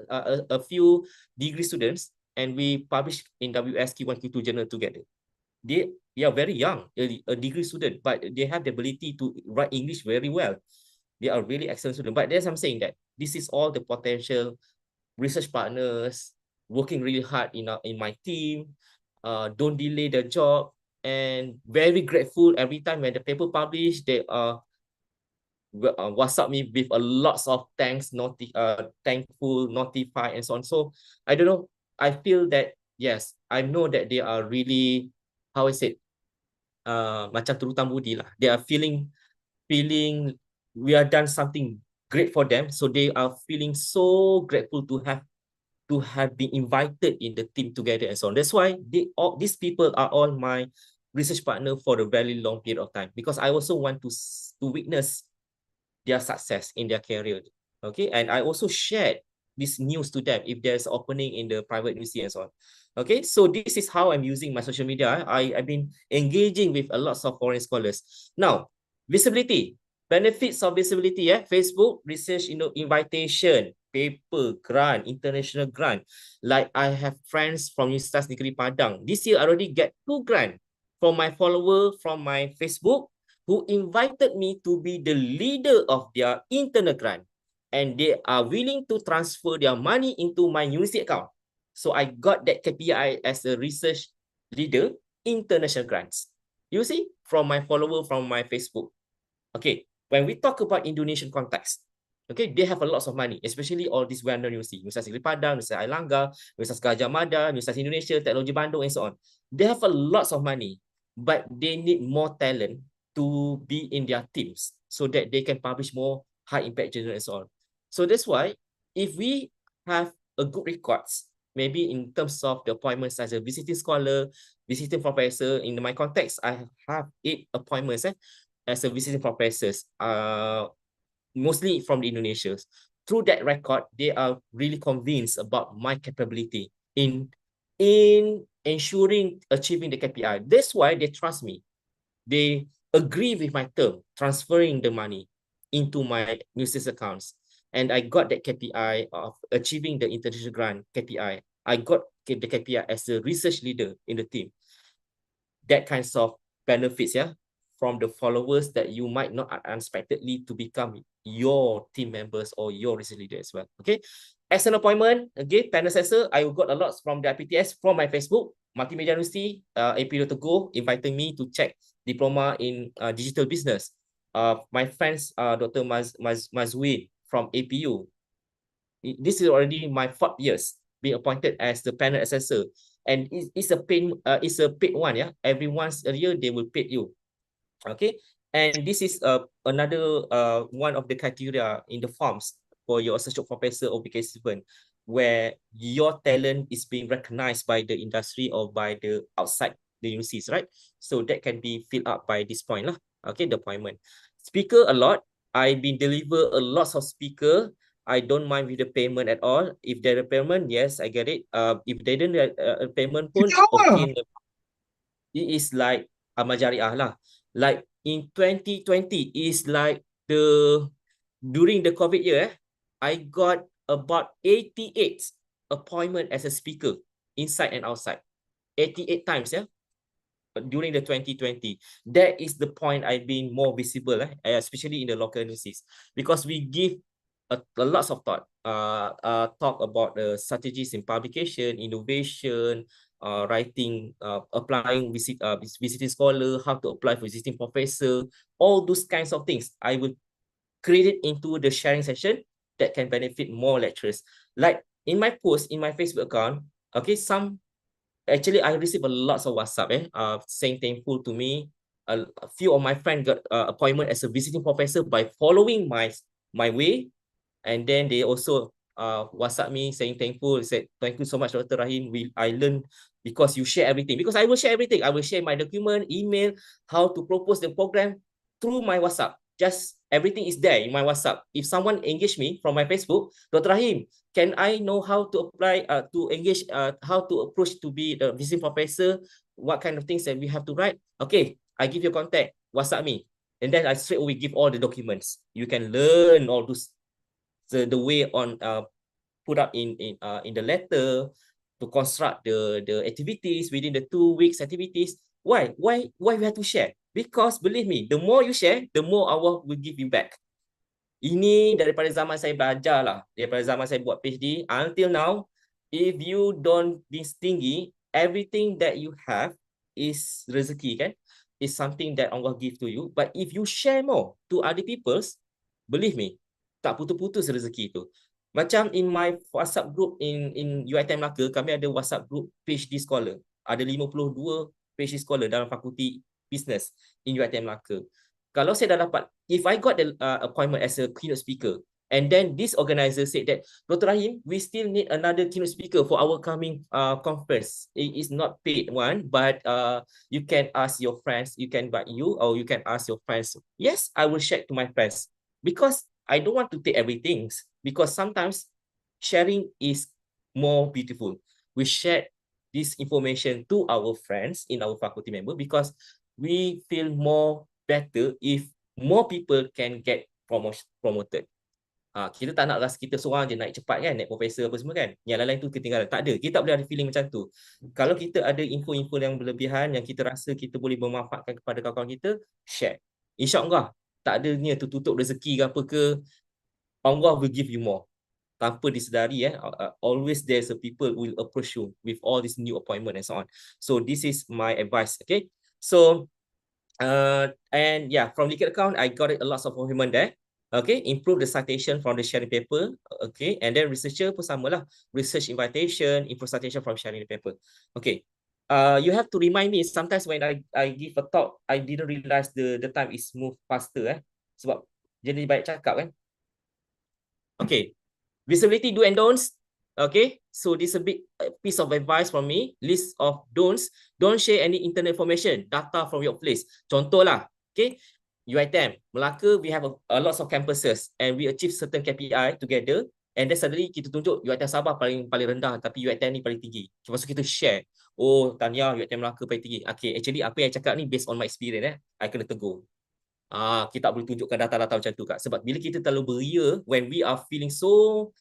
a few degree students, and we publish in WS Q1 Q2 journal together. They are very young, a degree student, but they have the ability to write English very well. They are really excellent students. But there's I'm saying that this is all the potential research partners working really hard in my team. Don't delay the job, and very grateful every time when the paper published. They WhatsApp me with a lots of thanks, thankful, notify, and so on. So I don't know. I feel that yes, I know that they are really, how is it? Macam terutang budi lah. They are feeling we are done something great for them, so they are feeling so grateful to have been invited in the team together and so on. That's why these people are all my research partner for a very long period of time, because I also want to witness their success in their career. Okay, and I also shared this news to them if there's opening in the private university and so on. Okay, so this is how I'm using my social media. I've been engaging with a lot of foreign scholars. Now, visibility, benefits of visibility, Facebook, research, invitation, paper, grant, international grant. Like I have friends from Universitas Negeri Padang. This year I already get 2 grant from my follower from my Facebook, who invited me to be the leader of their internal grant, and they are willing to transfer their money into my university account. So I got that KPI as a research leader, international grants. You see, from my follower from my Facebook. Okay, when we talk about Indonesian context, okay, they have a lot of money, especially all these well-known universities, Universitas Negeri Padang, Universitas Airlangga, Universitas Gajah Mada, Universitas Indonesia, Teknologi Bandung, and so on. They have a lot of money, but they need more talent to be in their teams so that they can publish more high impact journals and so on. So that's why if we have a good records, maybe in terms of the appointments as a visiting scholar, visiting professor, in my context, I have 8 appointments as a visiting professors, mostly from the Indonesia. Through that record, they are really convinced about my capability in ensuring achieving the KPI. That's why they trust me. They agree with my term, transferring the money into my university accounts. And I got that KPI of achieving the international grant KPI. I got the KPI as a research leader in the team. That kinds of benefits, from the followers that you might not unexpectedly to become your team members or your research leader as well. Okay, as an appointment, again, panel assessor, I got a lot from the IPTS from my Facebook. Multimedia University, a period ago, inviting me to check diploma in digital business. My friends, Dr. Mazwin from APU. This is already my 4th years being appointed as the panel assessor, and it's a paid one. Every once a year they will pay you. Okay, and this is another one of the criteria in the forms for your associate professor or vacancy student, where your talent is being recognized by the industry or by the outside the universities, right? So that can be filled up by this point lah. Okay, the appointment. Speaker a lot. I've been deliver a lot of speaker. I don't mind with the payment at all. If there a payment, yes, I get it. If they don't payment pun, Kita apa? okay. It is like amal jariah lah. Like in 2020 is like during the COVID year, I got about 88 appointment as a speaker inside and outside. 88 times, yeah, during the 2020. That is the point I've been more visible, especially in the local universities, because we give a lots of thought, talk about the strategies in publication, innovation, writing, applying visiting scholar, how to apply for visiting professor, all those kinds of things. I will create it into the sharing session that can benefit more lecturers. Like in my post, in my Facebook account, okay, actually I receive a lots of WhatsApp saying thankful to me. A few of my friends got appointment as a visiting professor by following my way. And then they also WhatsApp me saying thankful. They said, thank you so much, Dr. Rahim. I learned because you share everything. Because I will share everything. I will share my document, email, how to propose the program through my WhatsApp. Just everything is there in my WhatsApp. If someone engage me from my Facebook, Dr. Rahim, can I know how to apply, to engage, how to approach to be the visiting professor? What kind of things that we have to write? Okay, I give you contact, WhatsApp me. And then I straight away give all the documents. You can learn all those the way on put up in the letter to construct the activities within the 2 weeks activities. Why we have to share? Because believe me, the more you share, the more Allah will give you back. Ini daripada zaman saya belajar lah, daripada zaman saya buat PhD until now. If you don't be stingy, everything that you have is rezeki, kan? Is something that Allah give to you. But if you share more to other people's, believe me, tak putus-putus rezeki itu. Macam in my WhatsApp group in UiTM Melaka, kami ada WhatsApp group PhD scholar. Ada 52 PhD scholar dalam fakulti business in UiTM Melaka. Kalau saya dah dapat, if I got the appointment as a keynote speaker, and then this organizer said that, Dr. Rahim, we still need another keynote speaker for our coming conference. It is not paid one, but you can ask your friends, you can invite you, or you can ask your friends. Yes, I will share to my friends, because I don't want to take everything, because sometimes sharing is more beautiful. We share this information to our friends in our faculty member, because we feel more better if more people can get promoted. Kita tak nak rasa kita seorang je naik cepat kan, naik profesor apa semua kan. Yang lain-lain tu ketinggalan. Tak ada. Kita tak boleh ada feeling macam tu. Kalau kita ada info-info yang berlebihan, yang kita rasa kita boleh memanfaatkan kepada kawan-kawan kita, share. InsyaAllah, tak adanya tertutup rezeki ke apa ke, Allah will give you more. Tanpa disedari, always there's a people who will approach you with all this new appointment and so on. So this is my advice, okay? So, and yeah, from liquid account, I got a lot of appointment there. Okay, improve the citation from the sharing paper. Okay, and then researcher pun sama lah. Research invitation, improve citation from sharing the paper. Okay, you have to remind me sometimes when I give a talk, I didn't realize the time is move faster sebab jadi baik cakap kan. Okay, visibility do and don'ts. Okay, so this is a big piece of advice from me. List of don'ts. Don't share any internal information, data from your place. Contoh lah, okay, UiTM, Melaka, we have a lots of campuses and we achieve certain KPI together. And then suddenly kita tunjuk UiTM Sabah paling rendah, tapi UiTM ni paling tinggi. Lepas tu kita share. Oh, Tanya, UiTM Melaka paling tinggi. Okay, actually apa yang cakap ni based on my experience I kena tegur. Kita tak boleh tunjukkan data-data macam tu, Kak. Sebab bila kita terlalu beria, when we are feeling so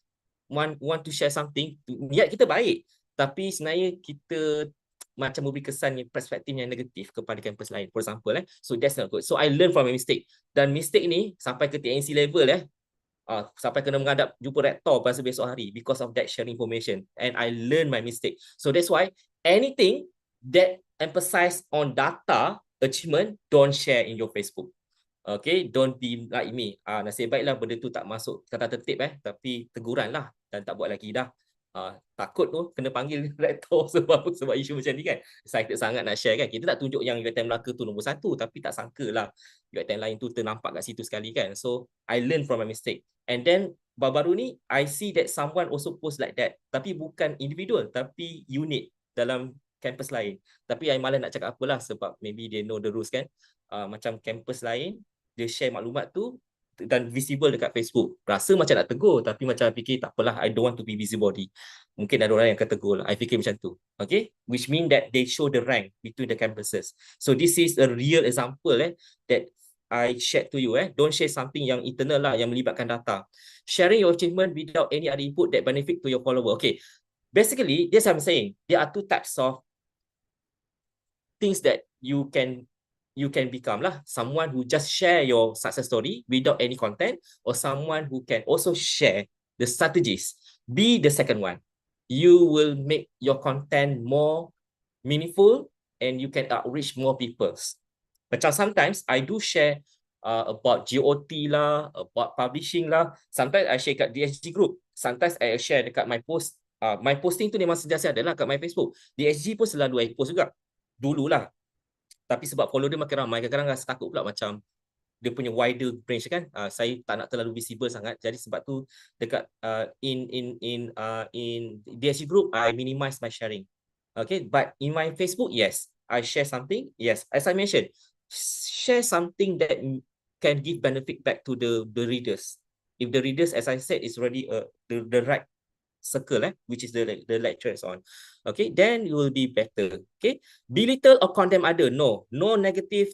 want to share something, niat kita baik, tapi sebenarnya kita macam memberi kesan perspektif yang negatif kepada kampus lain, for example. So that's not good. So I learn from my mistake. Dan mistake ni sampai ke TNC level sampai kena menghadap jumpa rektor pada besok hari because of that sharing information. And I learn my mistake. So that's why anything that emphasize on data achievement, don't share in your Facebook. Okay, don't be like me. Nasib baiklah benda tu tak masuk kata tertib tapi teguran lah dan tak buat lagi dah. Takut tu kena panggil rektor sebab isu macam ni kan. Excited sangat nak share kan. Kita tak tunjuk yang UiTM Melaka tu nombor 1, tapi tak sangka lah UiTM lain tu ternampak kat situ sekali kan. So I learn from my mistake. And then baru-baru ni I see that someone also post like that, tapi bukan individual tapi unit dalam kampus lain. Tapi I malas nak cakap apalah sebab maybe they know the rules kan. Macam kampus lain dia share maklumat tu dan visible dekat Facebook. Rasa macam nak tegur, tapi macam fikir tak apalah, I don't want to be busybody. Mungkin ada orang yang akan tegur lah. I fikir macam tu. Okay, which mean that they show the rank between the campuses. So this is a real example that I shared to you. Don't share something yang internal lah, yang melibatkan data. Sharing your achievement without any other input that benefit to your follower. Okay, basically, this I'm saying, there are two types of things that you can become lah. Someone who just share your success story without any content, or someone who can also share the strategies. Be the second one. You will make your content more meaningful and you can outreach more people. Macam sometimes I do share about GOT lah, about publishing lah. Sometimes I share kat DSG group. Sometimes I share dekat my post. My posting tu memang sentiasa ada lah kat my Facebook. DSG pun selalu I post juga. Dululah. Tapi sebab follow dia makin ramai, kadang-kadang rasa takut pula macam dia punya wider range kan. Saya tak nak terlalu visible sangat. Jadi sebab tu dekat in DSG group I minimize my sharing. Okay, but in my Facebook, yes, I share something. Yes, as I mentioned, share something that can give benefit back to the readers. If the readers, as I said, is already the right circle, which is the lecture is on. Okay, then you will be better. Okay, belittle or condemn other. No negative.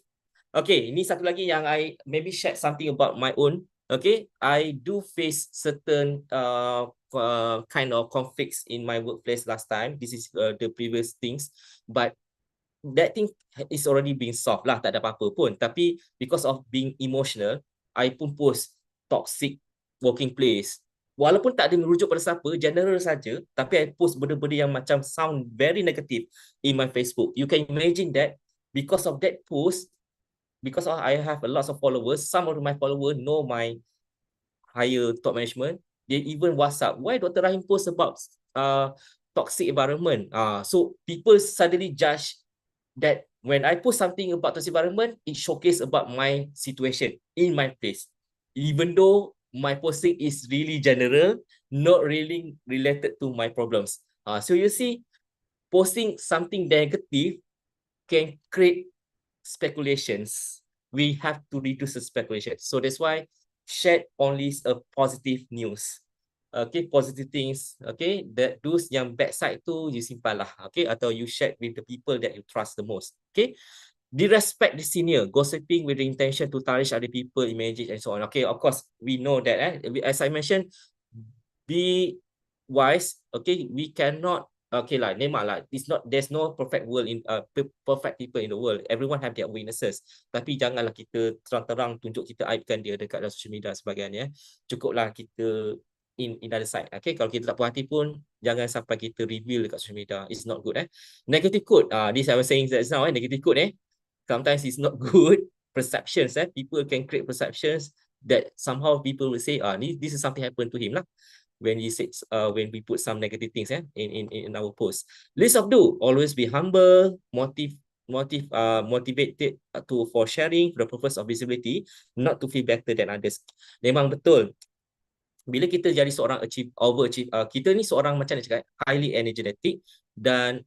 Okay, ini satu lagi yang I maybe share something about my own. Okay, I do face certain kind of conflicts in my workplace last time. This is the previous things, but that thing is already being solved lah, tak ada apa-apa pun. Tapi because of being emotional, I pun post toxic working place. Walaupun tak ada merujuk pada siapa, general saja, tapi I post benda-benda yang macam sound very negative in my Facebook. You can imagine that because of that post, because I have a lot of followers, some of my followers know my higher top management, they even WhatsApp, why Dr. Rahim post about toxic environment? So people suddenly judge that when I post something about toxic environment, it showcase about my situation in my place. Even though my posting is really general, not really related to my problems. So you see, posting something negative can create speculations. We have to reduce the speculation. So that's why share only a positive news. Okay, positive things. Okay, that those yang bad side tu you simpan lah. Okay, atau you share with the people that you trust the most. Okay, disrespect the senior, gossiping with the intention to tarnish other people, images and so on. Okay, of course we know that. As I mentioned, be wise. Okay, we cannot. Okay lah, memang lah. It's not. There's no perfect world in perfect people in the world. Everyone have their weaknesses. Tapi janganlah kita terang-terang tunjuk kita aibkan dia dekat dalam social media dan sebagainya. Cukuplah kita in other side. Okay, kalau kita tak puas hati pun jangan sampai kita reveal dekat social media. It's not good. Negative quote. This I was saying that now. Negative quote. Sometimes it's not good. Perceptions. People can create perceptions that somehow people will say, this is something happened to him lah. When you say when we put some negative things in our post. List of do, always be humble, motivated for sharing for the purpose of visibility, not to feel better than others. Memang betul. Bila kita jadi seorang overachieve, kita ni seorang macam mana cakap, highly energetic dan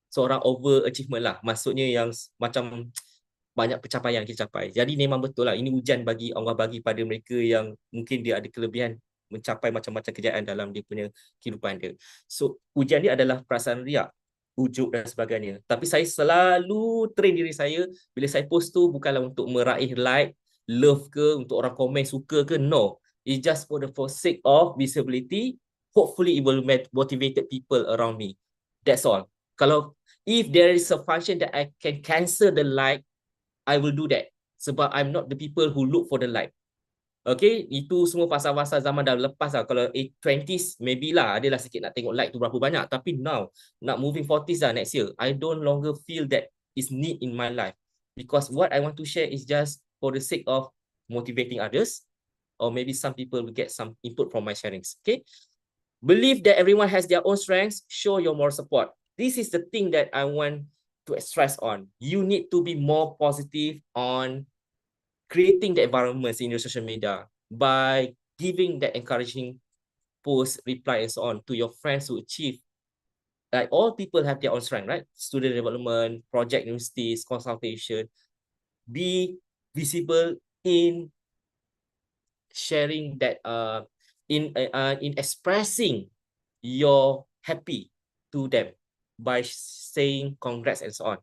seorang overachievement lah. Maksudnya yang macam banyak pencapaian kita capai. Jadi memang betul lah, ini ujian bagi Allah bagi pada mereka yang mungkin dia ada kelebihan mencapai macam-macam kejayaan dalam dia punya kehidupan dia. So ujian dia adalah perasaan riak, ujub dan sebagainya. Tapi saya selalu train diri saya, bila saya post tu bukanlah untuk meraih like, love ke, untuk orang komen suka ke, no. It's just for the sake of visibility. Hopefully it will motivate people around me. That's all. Kalau if there is a function that I can cancel the like, I will do that. Sebab I'm not the people who look for the like. Okay, itu semua pasal-pasal zaman dah lepas lah. Kalau 20s, maybe lah, adalah sikit nak tengok like tu berapa banyak. Tapi now, nak moving 40s lah next year, I don't longer feel that is need in my life. Because what I want to share is just for the sake of motivating others, or maybe some people will get some input from my sharings. Okay, believe that everyone has their own strengths, show your moral support. This is the thing that I want to stress on. You need to be more positive on creating the environments in your social media by giving that encouraging post, reply, and so on to your friends who achieve. Like all people have their own strength, right? Student development, project universities, consultation. Be visible in sharing that in expressing your happy to them by saying congrats and so on.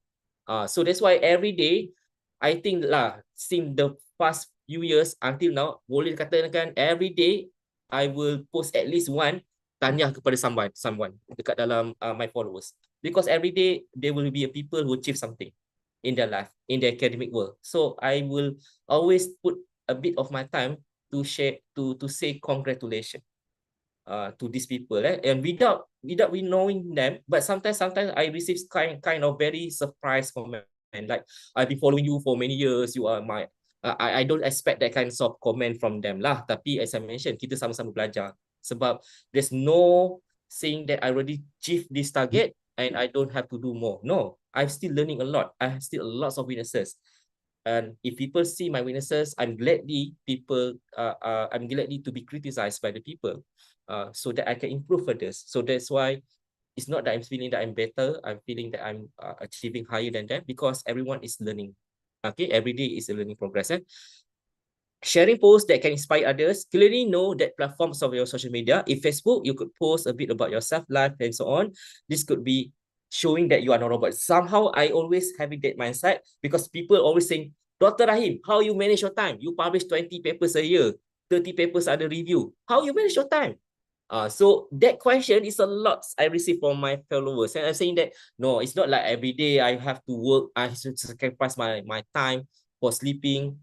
So that's why every day I think lah, since the past few years until now, boleh dikatakan every day I will post at least one tanya kepada someone dekat dalam my followers, because every day there will be a people who achieve something in their life, in the academic world. So I will always put a bit of my time to share, to say congratulations to these people, and without we knowing them. But sometimes I receive kind of very surprise comment, like, I've been following you for many years, you are my I don't expect that kind of comment from them lah. Tapi as I mentioned, kita sama-sama belajar, sebab there's no saying that I already achieved this target and I don't have to do more. No, I'm still learning a lot. I have still lots of weaknesses. And if people see my weaknesses, I'm gladly to be criticized by the people, so that I can improve further. So that's why it's not that I'm feeling that I'm better. I'm feeling that I'm achieving higher than that, because everyone is learning. Okay, every day is a learning progress. Sharing posts that can inspire others. Clearly know that platforms of your social media. If Facebook, you could post a bit about yourself, life, and so on. This could be showing that you are not a robot. Somehow, I always having that mindset, because people always saying, Dr. Rahim, how you manage your time? You publish 20 papers a year, 30 papers under review. How you manage your time? So that question is a lot I receive from my followers. And I'm saying that, no, it's not like every day I have to work. I should sacrifice my time for sleeping.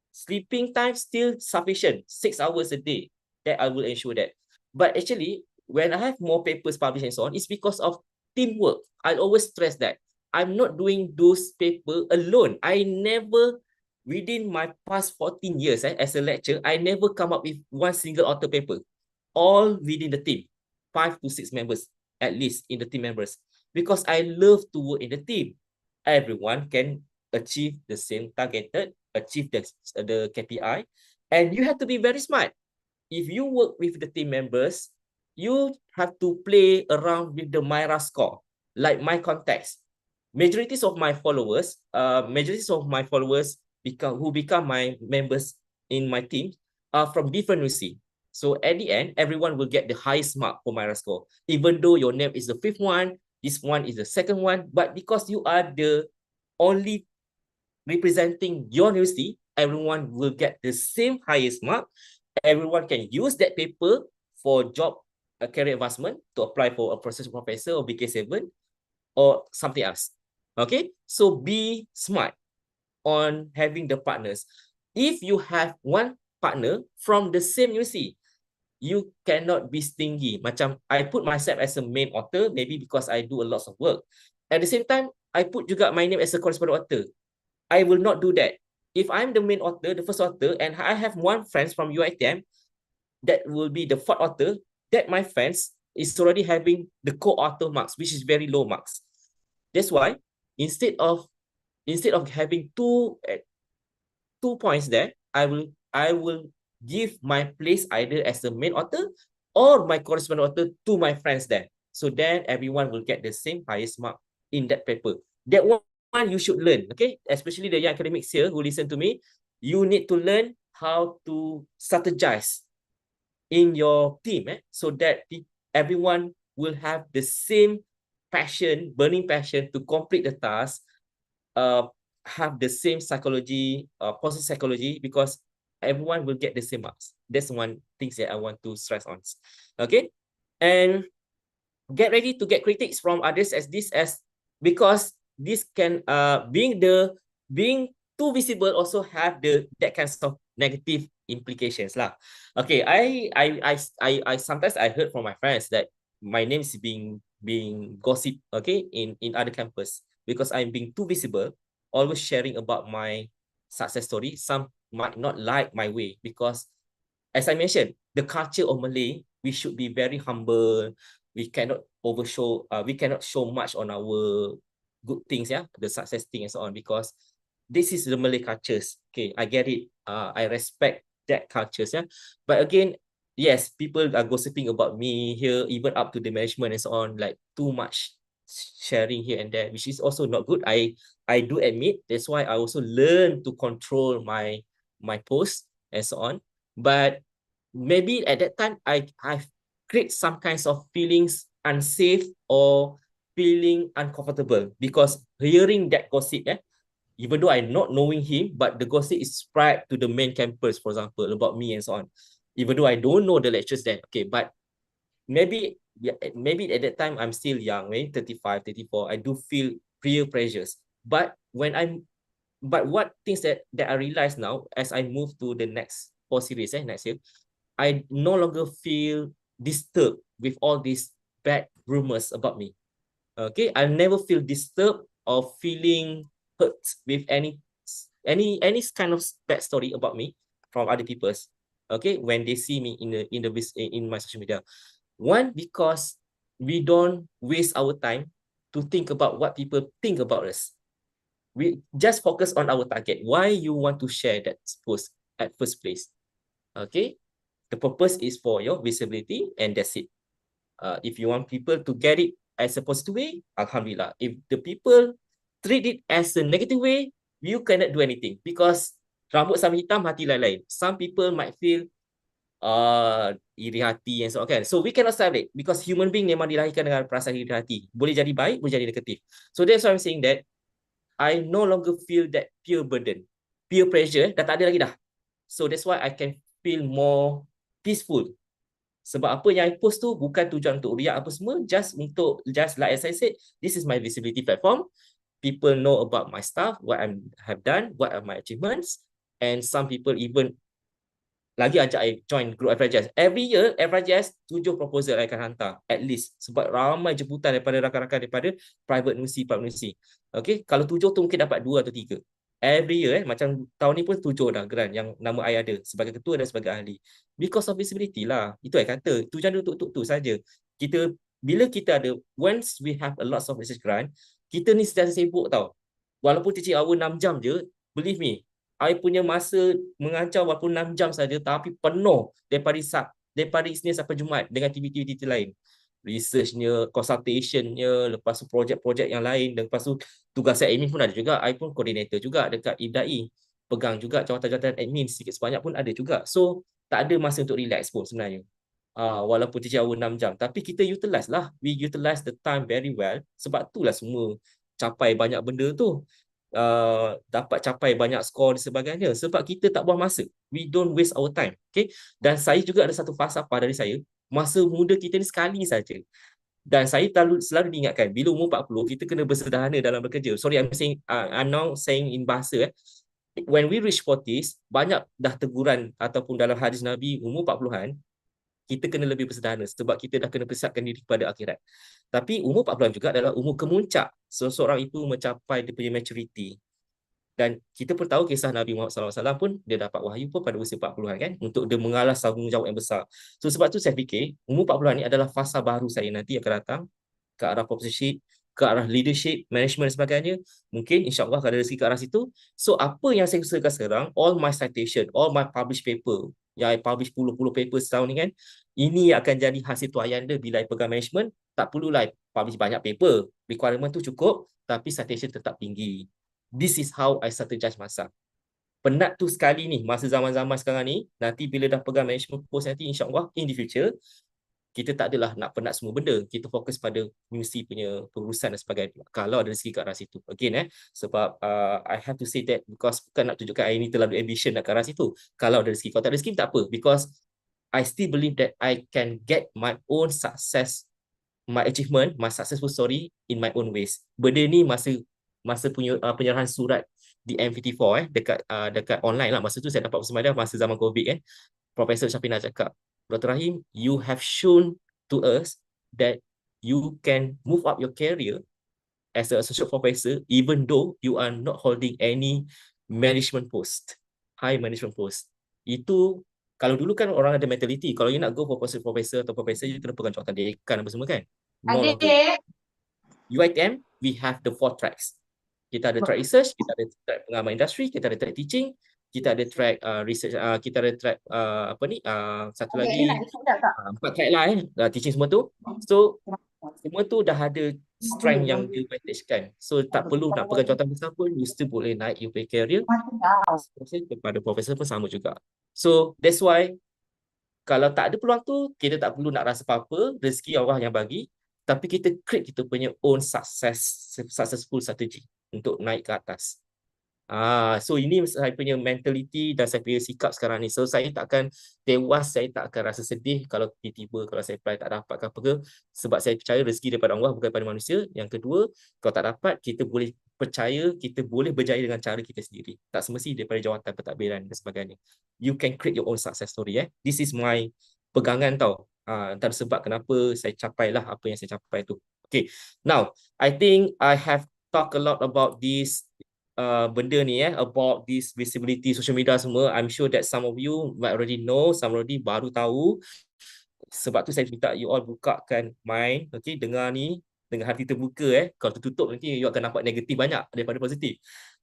Sleeping time still sufficient, 6 hours a day. That I will ensure that. But actually, when I have more papers published and so on, it's because of teamwork. I'll always stress that. I'm not doing those papers alone. I never, within my past 14 years as a lecturer, I never come up with one single author paper. All within the team. 5 to 6 members, at least, in the team members. Because I love to work in the team. Everyone can achieve the same targeted, achieve the KPI, and you have to be very smart. If you work with the team members, you have to play around with the Myra score, like my context. Majorities of my followers who become my members in my team are from different university. So at the end, everyone will get the highest mark for Myra score. Even though your name is the 5th one, this one is the 2nd one, but because you are the only representing your university, everyone will get the same highest mark. Everyone can use that paper for job career advancement, to apply for a associate professor or BK7 or something else. Okay, so be smart on having the partners. If you have one partner from the same university, you cannot be stingy. Macam I put myself as a main author, maybe because I do a lot of work. At the same time, I put juga my name as a correspondent author. I will not do that. If I'm the main author, the first author, and I have one friend from UiTM, that will be the 4th author, that my friends is already having the co-author marks, which is very low marks. That's why instead of having two points there, I will give my place either as the main author or my correspondent author to my friends there. So then everyone will get the same highest mark in that paper. That one you should learn, okay? Especially the young academics here who listen to me, you need to learn how to strategize in your team, so that everyone will have the same passion, burning passion to complete the task, have the same psychology, positive psychology, because everyone will get the same marks. That's one thing that I want to stress on. Okay, and get ready to get critics from others because this can being too visible also have that kinds of negative implications lah. Okay, I sometimes I heard from my friends that my name is being gossip, okay, in other campus, because I'm being too visible, always sharing about my success story. Some might not like my way, because as I mentioned, the culture of Malay, we should be very humble. We cannot we cannot show much on our good things, the success thing and so on, because this is the Malay cultures. Okay, I get it. I respect that cultures, But again, yes, people are gossiping about me here, even up to the management and so on, like too much sharing here and there, which is also not good. I do admit. That's why I also learn to control my posts and so on. But maybe at that time I create some kinds of feelings unsafe or feeling uncomfortable because hearing that gossip, even though I'm not knowing him, but the gossip is spread to the main campus, for example, about me and so on. Even though I don't know the lectures then, okay, but maybe yeah, maybe at that time I'm still young, maybe 35, 34, I do feel peer pressures. But what things that I realize now as I move to the next 4 series, next year, I no longer feel disturbed with all these bad rumors about me. Okay, I never feel disturbed or feeling hurt with any kind of bad story about me from other people's. Okay, when they see me in my social media. One, because we don't waste our time to think about what people think about us. We just focus on our target. Why you want to share that post at first place? Okay, the purpose is for your visibility, and that's it. If you want people to get it as a positive way, Alhamdulillah. If the people treat it as a negative way, you cannot do anything because rambut sama hitam, hati lain-lain. Some people might feel iri hati and so on kan. So we cannot stop it because human being memang dilahirkan dengan perasaan iri hati. Boleh jadi baik, boleh jadi negatif. So that's why I'm saying that I no longer feel that peer burden. Peer pressure dah tak ada lagi dah. So that's why I can feel more peaceful. Sebab apa yang I post tu bukan tujuan untuk riak apa semua, just like as I said, this is my visibility platform. People know about my stuff, what I have done, what are my achievements, and some people even lagi ajak I join group FRJS. Every year, FRJS 7 proposal I akan hantar, at least. Sebab ramai jemputan daripada rakan-rakan daripada private university. Okay, kalau 7 tu mungkin dapat 2 atau 3. Every year, macam tahun ni pun 7 dah grant yang nama I ada sebagai ketua dan sebagai ahli. Because of visibility lah. Itu I kata, tujuan dia untuk tu saja. Bila kita ada, once we have a lot of research grant, kita ni sentiasa sibuk tau. Walaupun teaching hour 6 jam je, believe me, I punya masa mengajar walaupun 6 jam saja tapi penuh daripada Isnin sampai Jumaat dengan aktiviti-aktiviti lain. Researchnya, consultationnya, lepas tu projek-projek yang lain, dan lepas tu tugas saya admin pun ada juga. I pun koordinator juga dekat IBDAI. Pegang juga jawatan-jawatan admin sikit sebanyak pun ada juga. So, tak ada masa untuk relax pun sebenarnya. Walaupun teacher hour 6 jam. Tapi kita utilize lah. We utilize the time very well. Sebab itulah semua capai banyak benda tu. Dapat capai banyak skor dan sebagainya sebab kita tak buang masa. We don't waste our time. Okay? Dan saya juga ada satu falsafah dari saya, masa muda kita ni sekali saja. Dan saya selalu diingatkan bila umur 40 kita kena bersederhana dalam bekerja. Sorry, I'm now saying in bahasa when we reach 40s, banyak dah teguran ataupun dalam hadis Nabi umur 40-an kita kena lebih bersederhana sebab kita dah kena persiapkan diri kepada akhirat. Tapi umur 40-an juga adalah umur kemuncak seseorang itu mencapai dia punya maturity. Dan kita pun tahu kisah Nabi Muhammad SAW pun dia dapat wahyu pun pada usia 40-an kan untuk dia mengalas tanggungjawab yang besar. So sebab tu saya fikir umur 40-an ni adalah fasa baru saya nanti akan datang ke arah proposition, ke arah leadership, management dan sebagainya. Mungkin insyaAllah kalau ada rezeki ke arah situ. So apa yang saya usahakan sekarang, all my citation, all my published paper, yang I publish puluh-puluh paper setahun ni kan, ini akan jadi hasil tuaian dia bila I pegang management. Tak perlulah I publish banyak paper. Requirement tu cukup, tapi citation tetap tinggi. This is how I start to judge myself. Penat tu sekali ni, masa zaman-zaman sekarang ni, nanti bila dah pegang management post nanti, insyaAllah in the future, kita tak adalah nak penat semua benda. Kita fokus pada universiti punya pengurusan dan sebagainya. Kalau ada rezeki ke arah situ. Again, sebab I have to say that because bukan nak tunjukkan I ni terlalu ambition nak ke arah situ. Kalau ada rezeki. Kalau tak ada rezeki, tak apa. Because I still believe that I can get my own success, my achievement, my successful story in my own ways. Benda ni masa penyerahan surat di MVT4 dekat online lah. Masa tu saya dapat bersama dia masa zaman COVID kan. Profesor Syafina cakap, Dr. Rahim, you have shown to us that you can move up your career as a associate professor even though you are not holding any management post, high management post. Itu kalau dulu kan orang ada mentality, kalau you nak go for professor atau professor, you kena pegang jawatan dekan apa semua kan. No longer. UiTM, we have the 4 tracks. Kita ada track research, kita ada track pengalaman industri, kita ada track teaching, kita ada track research, kita ada track satu lagi 4 track lah teaching semua tu. So semua tu dah ada strength yang dia advantagekan. So tak perlu nak pegang jawatan besar pun, you still boleh naik you pay career. Kepada profesor pun sama juga. So that's why kalau tak ada peluang tu, kita tak perlu nak rasa apa-apa, rezeki Allah yang bagi, tapi kita create kita punya own successful strategy untuk naik ke atas. So ini saya punya mentality dan saya punya sikap sekarang ni. So saya tak akan tewas, saya tak akan rasa sedih kalau tiba-tiba kalau saya apply tak dapat ke apa ke, sebab saya percaya rezeki daripada Allah bukan daripada manusia. Yang kedua, kalau tak dapat, kita boleh percaya kita boleh berjaya dengan cara kita sendiri. Tak semestinya daripada jawatan pentadbiran dan sebagainya. You can create your own success story. This is my pegangan tau. Antara sebab kenapa saya capailah apa yang saya capai tu. Okay, now I think I have talked a lot about this benda ni about this visibility social media semua. I'm sure that some of you might already know, some already baru tahu. Sebab tu saya minta you all bukakan mind, okay, dengar ni dengan hati terbuka. Kalau tertutup nanti you akan nampak negatif banyak daripada positif.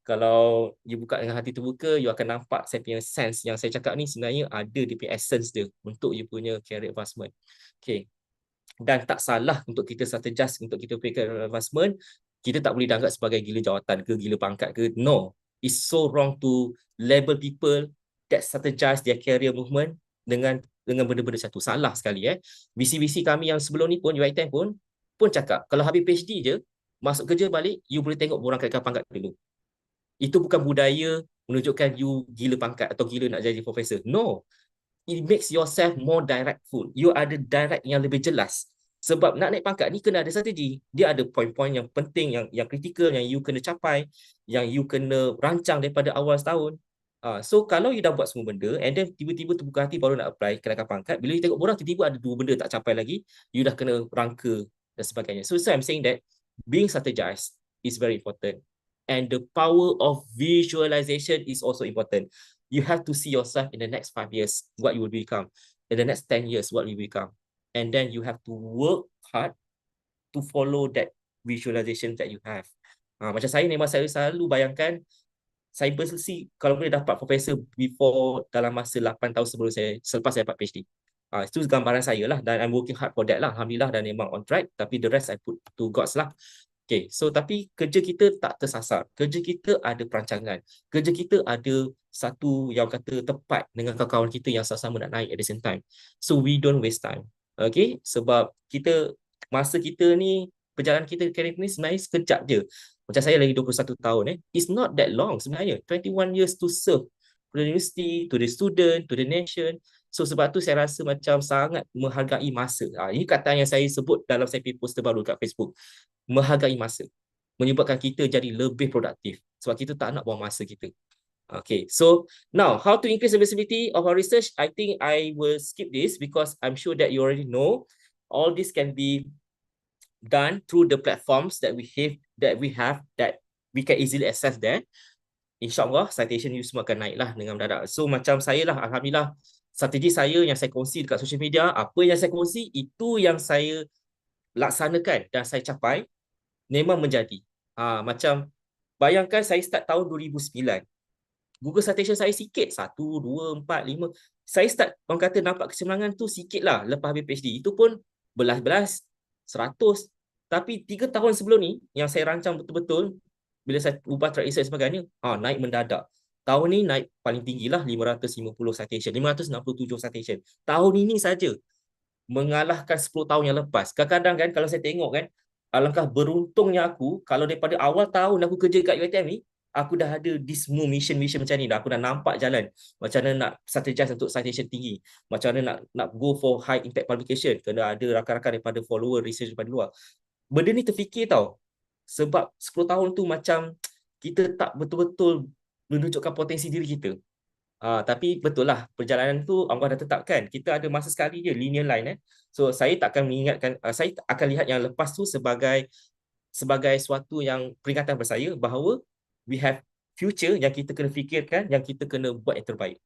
Kalau you buka dengan hati terbuka, you akan nampak saya punya sense yang saya cakap ni sebenarnya ada dia punya essence dia untuk you punya career advancement. Okay. Dan tak salah untuk kita strategize untuk kita punya career advancement. Kita tak boleh dianggap sebagai gila jawatan ke, gila pangkat ke. No. It's so wrong to label people that strategize their career movement dengan benda-benda satu. Salah sekali. Visi-visi kami yang sebelum ni pun, UiTM pun cakap, kalau habis PhD je, masuk kerja balik, you boleh tengok orang kat pangkat dulu. Itu bukan budaya menunjukkan you gila pangkat atau gila nak jadi profesor. No. It makes yourself more directful. You ada direct yang lebih jelas. Sebab nak naik pangkat ni kena ada strategi. Dia ada poin-poin yang penting, yang kritikal, yang you kena capai, yang you kena rancang daripada awal setahun. So kalau you dah buat semua benda and then tiba-tiba terbuka hati baru nak apply kenaikan pangkat, bila you tengok orang tiba-tiba ada dua benda tak capai lagi, you dah kena rangka dan sebagainya. So I'm saying that being strategized is very important. And the power of visualization is also important. You have to see yourself in the next 5 years, what you will become. In the next 10 years, what you will become. And then you have to work hard to follow that visualization that you have. Macam saya memang saya selalu bayangkan, saya berselisih kalau boleh dapat profesor before dalam masa 8 tahun sebelum selepas saya dapat PhD. Itu gambaran saya lah dan I'm working hard for that lah. Alhamdulillah dan memang on track, tapi the rest I put to God's lah. Okay, so tapi kerja kita tak tersasar. Kerja kita ada perancangan. Kerja kita ada satu yang kata tepat dengan kawan-kawan kita yang sama-sama nak naik at the same time. So we don't waste time. Okay, sebab masa kita ni, perjalanan kita karir ni sebenarnya sekejap je. Macam saya lagi 21 tahun. It's not that long sebenarnya. 21 years to serve to the university, to the student, to the nation. So sebab tu saya rasa macam sangat menghargai masa. Ini kata yang saya sebut dalam saya punya poster baru kat Facebook. Menghargai masa menyebabkan kita jadi lebih produktif sebab kita tak nak buang masa kita. Okay, so now how to increase the visibility of our research? I think I will skip this because I'm sure that you already know all this can be done through the platforms that we have that we can easily access there. InsyaAllah citation you semua akan naik lah dengan mendadak. So macam saya lah, Alhamdulillah, strategi saya yang saya kongsi dekat social media, apa yang saya kongsi itu yang saya laksanakan dan saya capai memang menjadi. Macam bayangkan saya start tahun 2009. Google citation saya sikit, 1, 2, 4, 5. Saya start, orang kata nampak kecemerlangan tu sikit lah lepas habis PhD. Itu pun belas-belas, 100. Tapi 3 tahun sebelum ni, yang saya rancang betul-betul, bila saya ubah track research sebagainya, naik mendadak. Tahun ni naik paling tinggi lah 550 citation, 567 citation. Tahun ini saja mengalahkan 10 tahun yang lepas. Kadang-kadang kan kalau saya tengok kan, alangkah beruntungnya aku kalau daripada awal tahun aku kerja kat UiTM ni, aku dah ada this mission macam ni dah. Aku dah nampak jalan macam mana nak strategize untuk citation tinggi, macam mana nak go for high impact publication, kena ada rakan-rakan daripada follower research daripada luar. Benda ni terfikir tau. Sebab 10 tahun tu macam kita tak betul-betul menunjukkan potensi diri kita. Tapi betul lah, perjalanan tu Allah dah tetapkan. Kita ada masa sekali je, linear line. So saya tak akan mengingatkan, saya akan lihat yang lepas tu sebagai suatu yang peringatan kepada saya bahawa we have future yang kita kena fikirkan, yang kita kena buat yang terbaik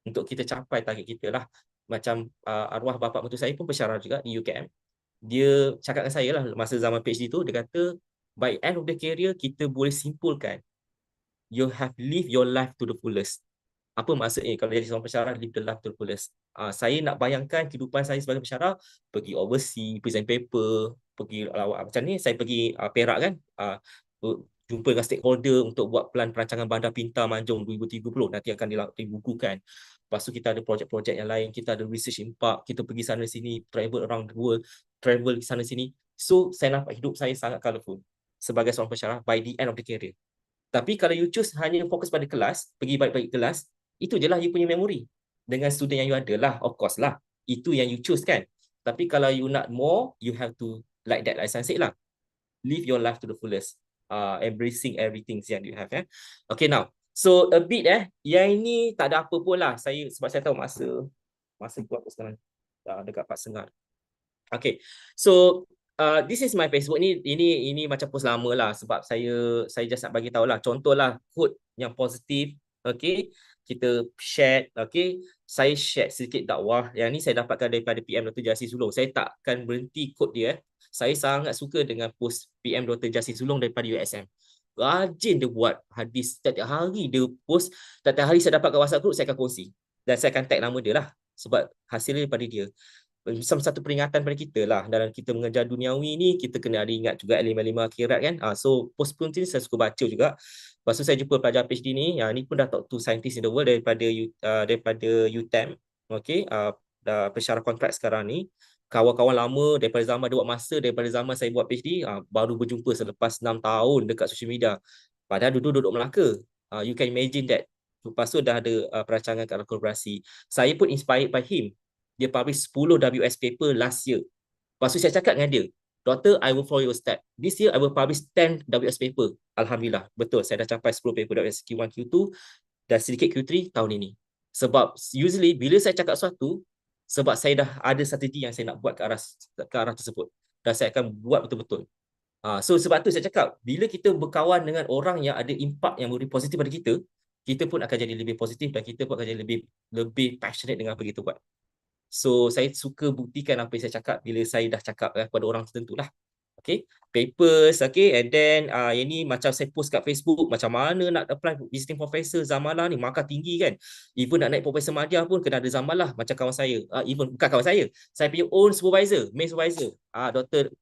untuk kita capai target kita lah. Macam arwah bapa mentua saya pun pensyarah juga di UKM. Dia cakap dengan saya lah masa zaman PhD tu, dia kata by end of the career kita boleh simpulkan you have lived your life to the fullest. Apa maksudnya kalau jadi seorang pensyarah live the life to the fullest? Saya nak bayangkan kehidupan saya sebagai pensyarah, pergi overseas, present paper, pergi lawak macam ni, saya pergi Perak kan, jumpa dengan stakeholder untuk buat plan perancangan bandar pintar Manjung 2030, nanti akan dibukukan. Lepas tu kita ada projek-projek yang lain, kita ada research impact, kita pergi sana sini, travel around the world, travel di sana sini. So saya nampak hidup saya sangat colourful sebagai seorang pensyarah by the end of the career. Tapi kalau you choose hanya fokus pada kelas, pergi baik-baik kelas, itu je lah you punya memory dengan student yang you ada lah, of course lah. Itu yang you choose kan. Tapi kalau you nak more, you have to like that, like I said lah. Live your life to the fullest. Embracing everything yang you have. Okay, now. So, a bit yang ini tak ada apa pun lah. Sebab saya tahu masa buat sekarang. Dekat 4:30. Okay, so this is my Facebook. Ini macam post lama lah, sebab saya just nak bagi tahu lah, contohlah quote yang positif. Okay, kita share. Okay, saya share sedikit dakwah. Yang ni saya dapatkan daripada PM Dr. Jassi Sulong. Saya takkan berhenti quote dia. Saya sangat suka dengan post PM Dr. Jassi Sulong daripada USM. Rajin dia buat hadis, setiap hari dia post. Setiap hari saya dapat kat WhatsApp group, saya akan kongsi. Dan saya akan tag nama dia lah, sebab hasilnya daripada dia. Satu peringatan pada kita lah dalam kita mengejar duniawi ni, kita kena ada ingat juga elemen-elemen akhirat kan. So post pun ni saya suka baca juga. Lepas tu saya jumpa pelajar PhD ni, ni pun dah top 2 scientist in the world daripada UTM. Okay, pensyarah kontrak sekarang ni, kawan-kawan lama daripada zaman dia buat masa, daripada zaman saya buat PhD, baru berjumpa selepas 6 tahun dekat social media. Padahal duduk Melaka. You can imagine that. Lepas tu dah ada perancangan kat kolaborasi. Saya pun inspired by him. Dia publish 10 WS paper last year. Lepas tu saya cakap dengan dia, Doctor, I will follow your step. This year, I will publish 10 WS paper. Alhamdulillah. Betul, saya dah capai 10 paper WS Q1, Q2 dan sedikit Q3 tahun ini. Sebab usually, bila saya cakap sesuatu, sebab saya dah ada strategi yang saya nak buat ke arah tersebut. Dan saya akan buat betul-betul. So sebab tu saya cakap, bila kita berkawan dengan orang yang ada impak yang lebih positif pada kita pun akan jadi lebih positif dan kita pun akan jadi lebih passionate dengan apa kita buat. So saya suka buktikan apa yang saya cakap bila saya dah cakap kepada orang tertentu lah. Okay, papers, okay, and then ini macam saya post kat Facebook, macam mana nak apply visiting professor Zamalah ni, markah tinggi kan. Even nak naik profesor madya pun kena ada Zamalah, macam kawan saya. Even bukan kawan saya punya own supervisor, main supervisor,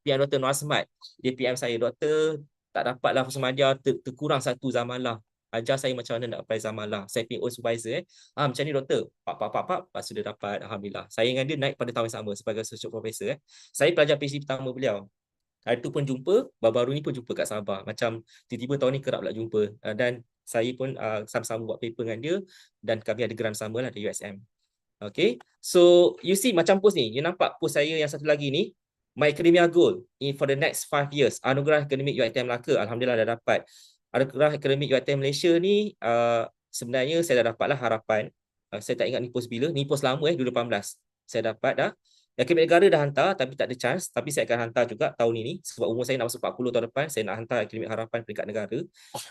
PM Dr. Noor Asmat. Dia PM saya, Doktor, tak dapatlah profesor madya, terkurang satu Zamalah. Ajar saya macam mana nak apply Zamalah. Saya punya own supervisor. Macam ni doktor. Pak, sudah dapat. Alhamdulillah. Saya dengan dia naik pada tahun yang sama sebagai associate professor. Saya pelajar PhD pertama beliau. Hari tu pun jumpa, baru-baru ni pun jumpa kat Sabah. Macam tiba-tiba tahun ni kerap pula jumpa. Dan saya pun sama-sama buat paper dengan dia dan kami ada grant sama lah di USM. Okay, so you see macam post ni, you nampak post saya yang satu lagi ni, my academia goal for the next 5 years, anugerah akademik UiTM Melaka. Alhamdulillah dah dapat. Anugerah akademik UiTM Malaysia ni sebenarnya saya dah dapat lah harapan. Saya tak ingat ni post bila, ni post lama 2018. Saya dapat dah. Akademik negara dah hantar tapi tak ada chance, tapi saya akan hantar juga tahun ini sebab umur saya nak masuk 40 tahun depan, saya nak hantar akademik harapan peringkat negara.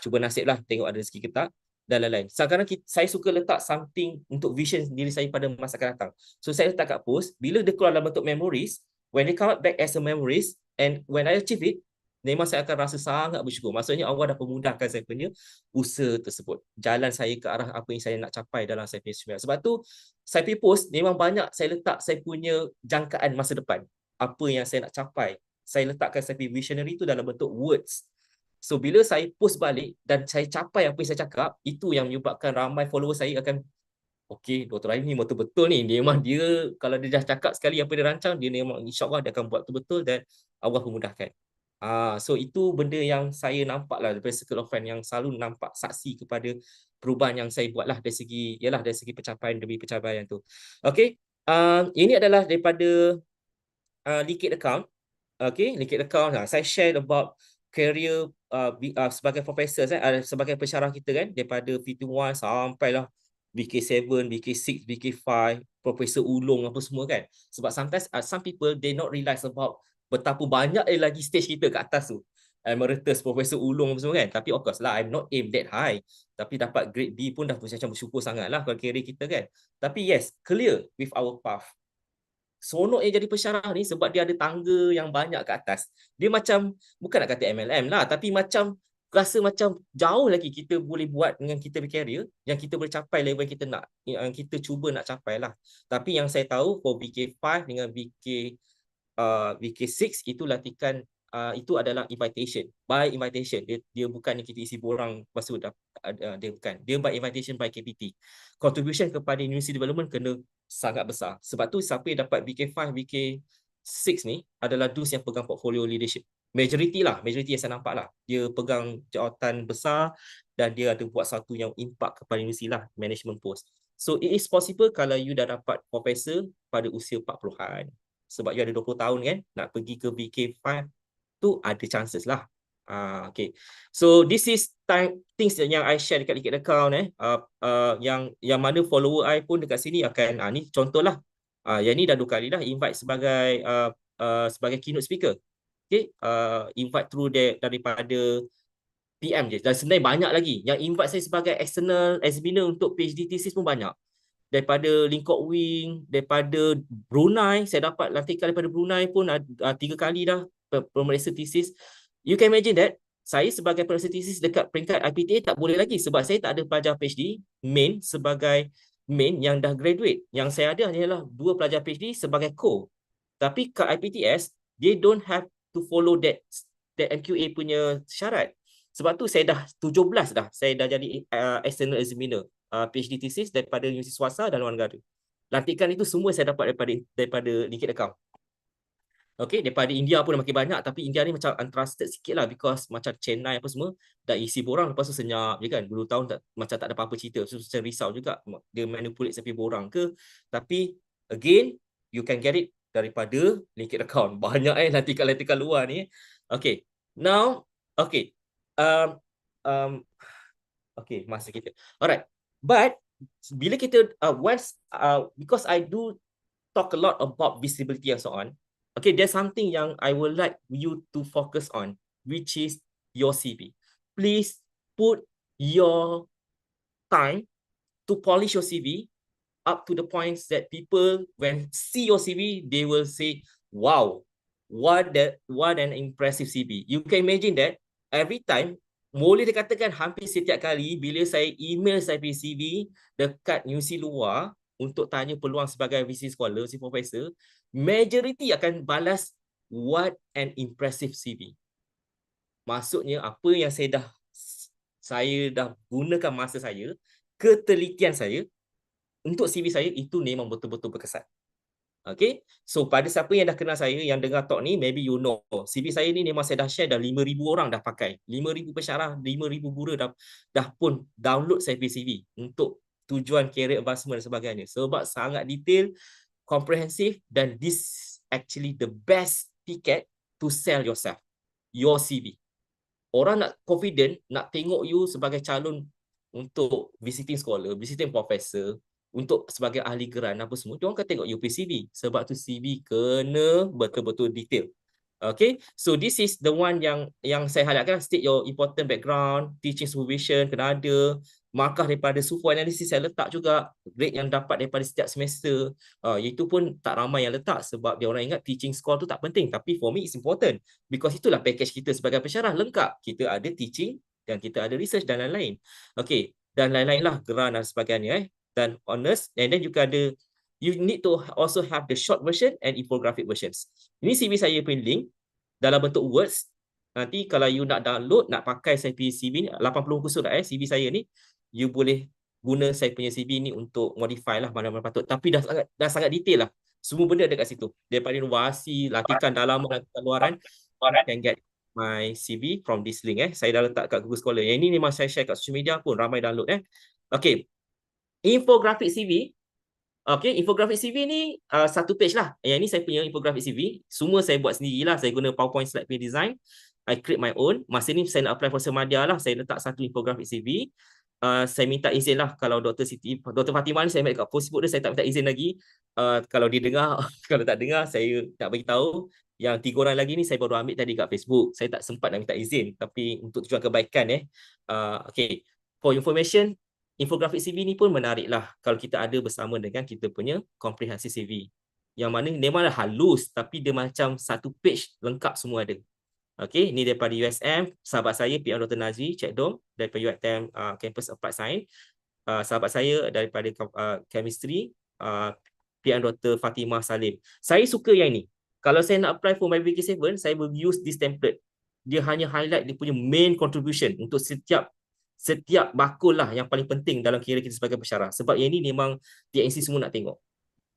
Cuba nasib lah, tengok ada rezeki ke tak dan lain-lain. Sekarang saya suka letak something untuk vision diri saya pada masa akan datang. So saya letak kat post, bila dia keluar dalam bentuk memories, when they come back as a memories and when I achieve it, memang saya akan rasa sangat bersyukur. Maksudnya Allah dah memudahkan saya punya usaha tersebut. Jalan saya ke arah apa yang saya nak capai dalam saya punya seminar. Sebab tu saya punya post memang banyak saya letak saya punya jangkaan masa depan. Apa yang saya nak capai. Saya letakkan saya punya visionary itu dalam bentuk words. So bila saya post balik dan saya capai apa yang saya cakap, itu yang menyebabkan ramai follower saya akan, okay, Dr. Rahim ni betul-betul ni. Memang dia, kalau dia dah cakap sekali apa dia rancang, dia memang insyaAllah dia akan buat betul-betul dan Allah memudahkan. So itu benda yang saya nampak lah daripada circle of friend yang selalu nampak saksi kepada perubahan yang saya buat lah dari segi pencapaian demi pencapaian tu. Okay, ini adalah daripada Liquid Account. Okay, Liquid Account. Saya share about career sebagai professor, sebagai pensyarah kita kan, daripada VT1 sampailah BK7, BK6, BK5, Profesor Ulung apa semua kan. Sebab sometimes some people they not realize about betapa banyak lagi stage kita kat atas tu. Emeritus Profesor Ulung apa semua kan. Tapi of course lah, I'm not aim that high. Tapi dapat grade B pun dah macam bersyukur sangat lah kalau career kita kan. Tapi yes, clear with our path. Seronok yang jadi pensyarah ni sebab dia ada tangga yang banyak kat atas. Dia macam, bukan nak kata MLM lah, tapi macam rasa macam jauh lagi kita boleh buat dengan kita berkarya, yang kita boleh capai level yang kita nak, yang kita cuba nak capai lah. Tapi yang saya tahu for BK5 dengan BK6 itu latihan itu adalah invitation, by invitation. Dia bukan kita isi borang lepas tu dia bukan. Dia by invitation by KPT. Contribution kepada university development kena sangat besar. Sebab tu siapa yang dapat BK5, BK6 ni adalah dus yang pegang portfolio leadership. Majority yang saya nampak lah. Dia pegang jawatan besar dan dia ada buat satu yang impact kepada universiti lah, management post. So it is possible kalau you dah dapat profesor pada usia 40-an. Sebab you ada 20 tahun kan, nak pergi ke BK5 tu ada chances lah. Okay. So this is things yang I share dekat LinkedIn account yang mana follower I pun dekat sini akan ni contoh lah. Yang ni dah 2 kali dah invite sebagai keynote speaker. Okay. Invite through daripada PM je. Dan sebenarnya banyak lagi. Yang invite saya sebagai external examiner untuk PhD thesis pun banyak. Daripada Lingkok Wing, daripada Brunei, saya dapat lantikan daripada Brunei pun 3 kali dah pemeriksa thesis. You can imagine that saya sebagai pemeriksa thesis dekat peringkat IPTA tak boleh lagi sebab saya tak ada pelajar PhD main sebagai main yang dah graduate. Yang saya ada hanyalah 2 pelajar PhD sebagai core. Tapi kat IPTS, they don't have to follow that MQA punya syarat. Sebab tu saya dah 17 dah. Saya dah jadi external examiner PhD thesis daripada universiti swasta dan luar negara. Lantikan itu semua saya dapat daripada LinkedIn account. Okay, daripada India pun dah makin banyak, tapi India ni macam untrusted sikit lah because macam Chennai apa semua dah isi borang lepas tu senyap je kan. 2 tahun macam tak ada apa-apa cerita. So macam risau juga dia manipulate sampai borang ke. Tapi again, you can get it daripada LinkedIn account. Banyak lantikan-lantikan luar ni. Okay, now, okay. Okay, masa kita. Alright, but bila kita because I do talk a lot about visibility and so on. Okay, there's something yang I would like you to focus on, which is your CV. Please put your time to polish your CV up to the points that people, when see your CV, they will say, wow, what an impressive CV. You can imagine that every time, boleh dikatakan hampir setiap kali bila saya email saya punya CV dekat universiti luar untuk tanya peluang sebagai visiting scholar, si profesor, majority akan balas what an impressive CV. Maksudnya apa yang saya dah gunakan masa saya, ketelitian saya untuk CV saya itu memang betul-betul berkesan. Okay, so pada siapa yang dah kenal saya, yang dengar talk ni, maybe you know CV saya ni memang saya dah share, dah 5,000 orang dah pakai, 5,000 pensyarah, 5,000 guru dah pun download saya punya CV untuk tujuan career advancement dan sebagainya. Sebab sangat detail, komprehensif, dan this actually the best ticket to sell yourself, your CV. Orang nak confident, nak tengok you sebagai calon untuk visiting scholar, visiting professor, untuk sebagai ahli geran apa semua, dia orang akan tengok you punya CV. Sebab tu CV kena betul-betul detail. Okay, so this is the one yang saya highlightkan. State your important background, teaching supervision kena ada, markah daripada SUFO analysis saya letak juga, grade yang dapat daripada setiap semester. Itu pun tak ramai yang letak sebab dia orang ingat teaching score tu tak penting, tapi for me it's important because itulah package kita sebagai pensyarah lengkap. Kita ada teaching dan kita ada research dan lain-lain. Okay, dan lain-lain lah, geran dan sebagainya dan honest. And then you need to also have the short version and infographic versions. Ini CV saya punya link dalam bentuk words. Nanti kalau you nak download, nak pakai saya punya CV ni, 80 muka surat CV saya ni, you boleh guna saya punya CV ni untuk modify lah mana-mana patut. Tapi dah sangat detail lah. Semua benda ada kat situ. Daripada inovasi, latihan dalaman, latihan luaran, you can get my CV from this link. Saya dah letak kat Google Scholar. Yang ini memang saya share kat social media pun, ramai download. Okay. Infographic CV. Okay, infographic CV ni satu page lah. Yang ni saya punya infographic CV. Semua saya buat sendiri lah. Saya guna PowerPoint slide punya design. I create my own. Masa ni saya nak apply for Semadia lah. Saya letak satu infographic CV. Saya minta izin lah kalau Dr. Fatimah ni saya ambil kat Facebook dia, saya tak minta izin lagi. Kalau dia dengar, kalau tak dengar, saya nak bagi tahu. Yang 3 orang lagi ni saya baru ambil tadi kat Facebook. Saya tak sempat nak minta izin. Tapi untuk tujuan kebaikan okay. For information, infografik CV ni pun menarik lah kalau kita ada bersama dengan kita punya comprehensive CV. Yang mana memanglah halus tapi dia macam satu page lengkap semua ada. Okay, ni daripada USM, sahabat saya PM Dr. Nazri Cekdom daripada UiTM Campus Applied Science. Sahabat saya daripada Chemistry, PM Dr. Fatimah Salim. Saya suka yang ni. Kalau saya nak apply for my VK7, saya will use this template. Dia hanya highlight dia punya main contribution untuk setiap bakul lah yang paling penting dalam kira kita sebagai pensyarah. Sebab yang ini memang TNC semua nak tengok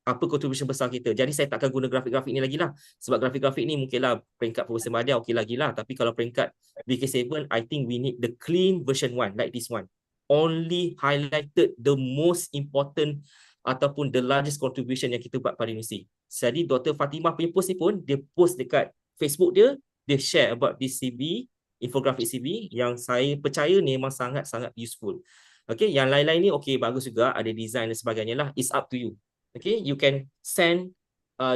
apa contribution besar kita. Jadi saya takkan guna grafik-grafik ni lagi lah. Sebab grafik-grafik ni mungkinlah peringkat Profesor Madya okey lagi lah. Tapi kalau peringkat VK7, I think we need the clean version one like this one. Only highlighted the most important ataupun the largest contribution yang kita buat pada universiti. Jadi Dr. Fatimah punya post ni pun, dia post dekat Facebook dia, dia share about this CV, infografik CV yang saya percaya ni memang sangat-sangat useful. Okay, yang lain-lain ni okay, bagus juga, ada design dan sebagainya lah. It's up to you. Okay, you can send,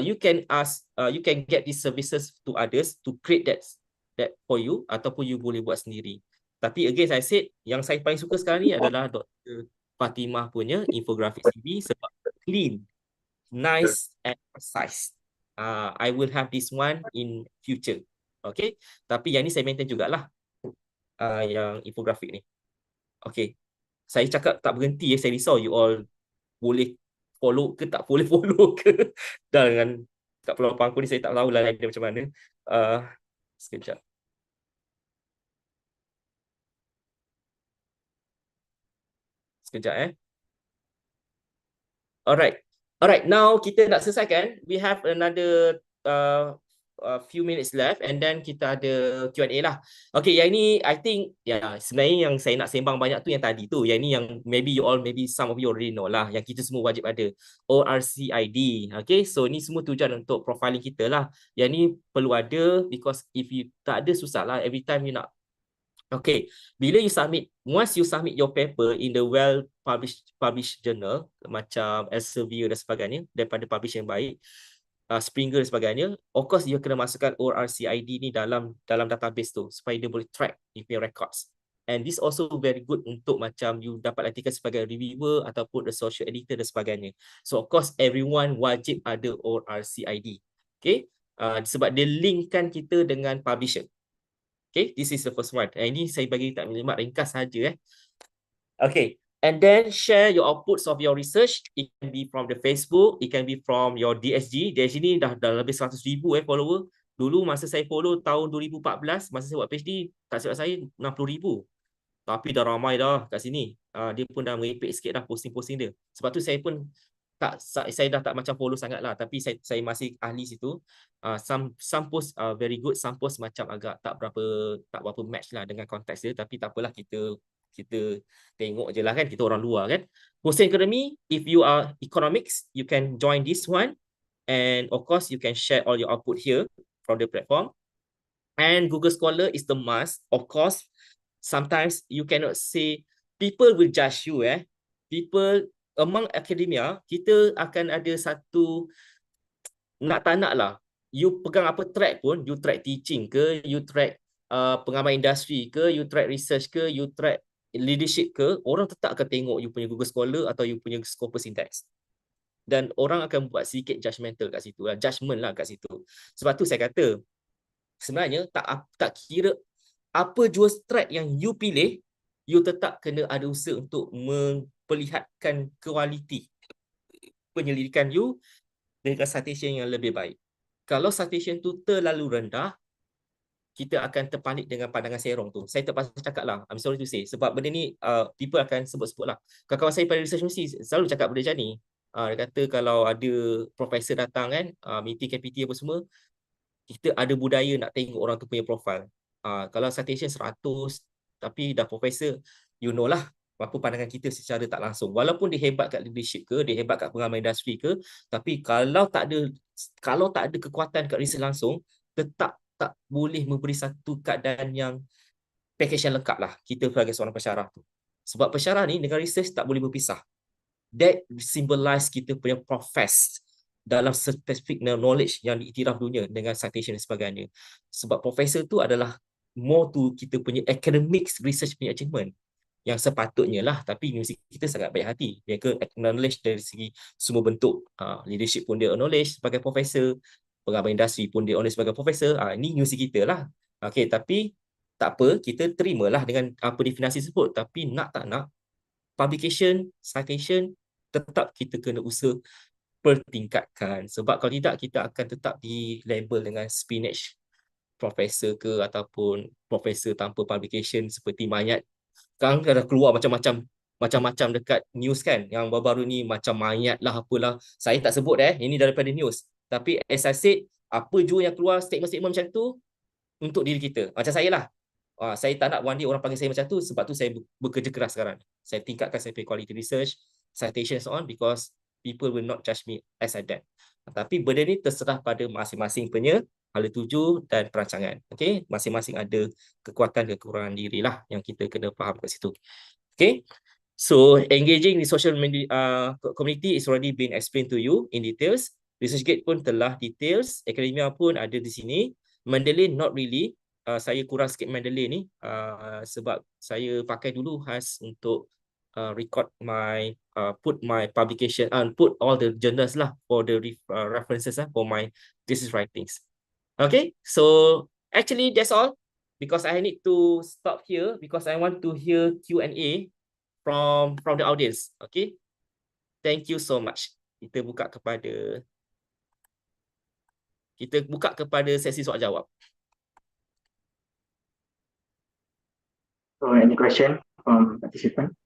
you can ask, you can get these services to others to create that for you, ataupun you boleh buat sendiri. Tapi again, saya said, yang saya paling suka sekarang ni adalah Dr. Fatimah punya infografik CV sebab clean, nice and precise. I will have this one in future. Okay, tapi yang ni saya maintain jugalah, yang infografik ni. Okay, saya cakap tak berhenti, saya risau you all boleh follow ke tak boleh follow ke. Dengan kat Pulau Pangku ni saya tak tahu lah dia macam mana. Sekejap. Sekejap. Alright, now kita nak selesaikan. We have another few minutes left and then kita ada Q&A lah. Okay, yang ini I think sebenarnya yang saya nak sembang banyak tu yang tadi tu. Yang ini yang maybe some of you already know lah. Yang kita semua wajib ada ORCID. Okay, so ni semua tujuan untuk profiling kita lah. Yang ni perlu ada because if you tak ada susah lah. Every time you nak. Okay, bila you submit, once you submit your paper in the well-published journal, macam Elsevier dan sebagainya, daripada publish yang baik, Springer dan sebagainya, of course, you kena masukkan ORCID ni dalam database tu, supaya dia boleh track you punya records. And this also very good untuk macam you dapat artikel sebagai reviewer ataupun a social editor dan sebagainya. So, of course, everyone wajib ada ORCID. Okay, sebab dia linkkan kita dengan publisher. Okay, this is the first one. Ini saya bagi tak maklumat ringkas saja. Okay, and then share your outputs of your research. It can be from the Facebook, it can be from your DSG. DSG ni dah lebih 100,000 follower. Dulu masa saya follow tahun 2014, masa saya buat PhD, tak silap saya 60,000. Tapi dah ramai dah kat sini. Dia pun dah meripik sikit dah posting-posting dia. Sebab tu saya pun saya dah tak macam follow sangat lah, tapi saya masih ahli situ. Some post very good, some post macam agak tak berapa match lah dengan konteks dia, tapi tak apalah, kita tengok je lah kan, kita orang luar kan. Hussein Academy, if you are economics, you can join this one, and of course you can share all your output here from the platform. And Google Scholar is the must. Of course, sometimes you cannot say, people will judge you. People among academia, kita akan ada satu nak tak nak lah. You pegang apa track pun, you track teaching ke, you track pengamal industri ke, you track research ke, you track leadership ke, orang tetap akan tengok you punya Google Scholar atau you punya Scopus Index. Dan orang akan buat sedikit judgemental kat situ lah, judgement lah kat situ. Sebab tu saya kata, sebenarnya tak kira apa jua track yang you pilih, you tetap kena ada usaha untuk memperlihatkan kualiti penyelidikan you dengan citation yang lebih baik. Kalau citation tu terlalu rendah, kita akan terpalit dengan pandangan serong tu. Saya terpaksa cakap lah, I'm sorry to say, sebab benda ni people akan sebut-sebut lah. Kawan-kawan saya pada research universiti selalu cakap benda macam ni. Dia kata kalau ada profesor datang kan, meeting KPT apa semua, kita ada budaya nak tengok orang tu punya profil. Kalau citation 100, tapi dah profesor, you know lah apa pandangan kita secara tak langsung. Walaupun dia hebat kat leadership ke, dia hebat kat pengamal industri ke, tapi kalau tak ada kekuatan kat research langsung, tetap tak boleh memberi satu keadaan yang package yang lengkap lah kita sebagai seorang pensyarah tu. Sebab pensyarah ni dengan research tak boleh berpisah. That symbolize kita punya profess dalam specific knowledge yang diiktiraf dunia dengan citation dan sebagainya. Sebab profesor tu adalah more to kita punya academic research punya achievement yang sepatutnya lah, tapi universiti kita sangat baik hati. Dia acknowledge dari segi semua bentuk. Leadership pun dia acknowledge sebagai profesor, pengamal industri pun dia acknowledge sebagai profesor. Ini universiti kita lah. Okay, tapi tak apa, kita terimalah dengan apa definisi tersebut. Tapi nak tak nak, publication, citation, tetap kita kena usaha pertingkatkan. Sebab kalau tidak, kita akan tetap di label dengan spinach profesor ke ataupun profesor tanpa publication seperti mayat. Sekarang dah keluar macam-macam dekat news kan. Yang baru-baru ni macam mayat lah apalah. Saya tak sebut ini daripada news. Tapi as I said, apa jua yang keluar statement-statement macam tu untuk diri kita. Macam saya lah. Saya tak nak one day orang panggil saya macam tu, sebab tu saya bekerja keras sekarang. Saya tingkatkan saya punya quality research, citation and so on, because people will not judge me as I that. Tapi benda ni terserah pada masing-masing punya hala tuju dan perancangan. Okay? Masing-masing ada kekuatan dan kekurangan diri lah yang kita kena faham kat situ. Okay? So engaging the social media community is already been explained to you in details. ResearchGate pun telah details. Academia pun ada di sini. Mendeley not really. Saya kurang sikit Mendeley ni sebab saya pakai dulu khas untuk record my put my publication and put all the journals lah for the references for my thesis writings. Okay, so actually that's all because I need to stop here because I want to hear Q&A from the audience. Okay, thank you so much. Kita buka kepada sesi soal jawab. So any question from participant?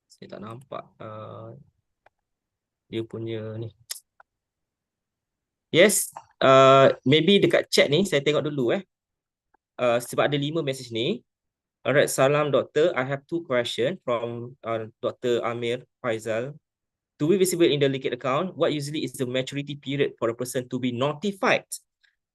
Saya tak nampak dia punya ni. Yes, maybe dekat chat ni saya tengok dulu sebab ada 5 message ni. Alright, salam doktor. I have 2 questions from Dr. Amir Faizal. To be visible in the linked account, what usually is the maturity period for a person to be notified?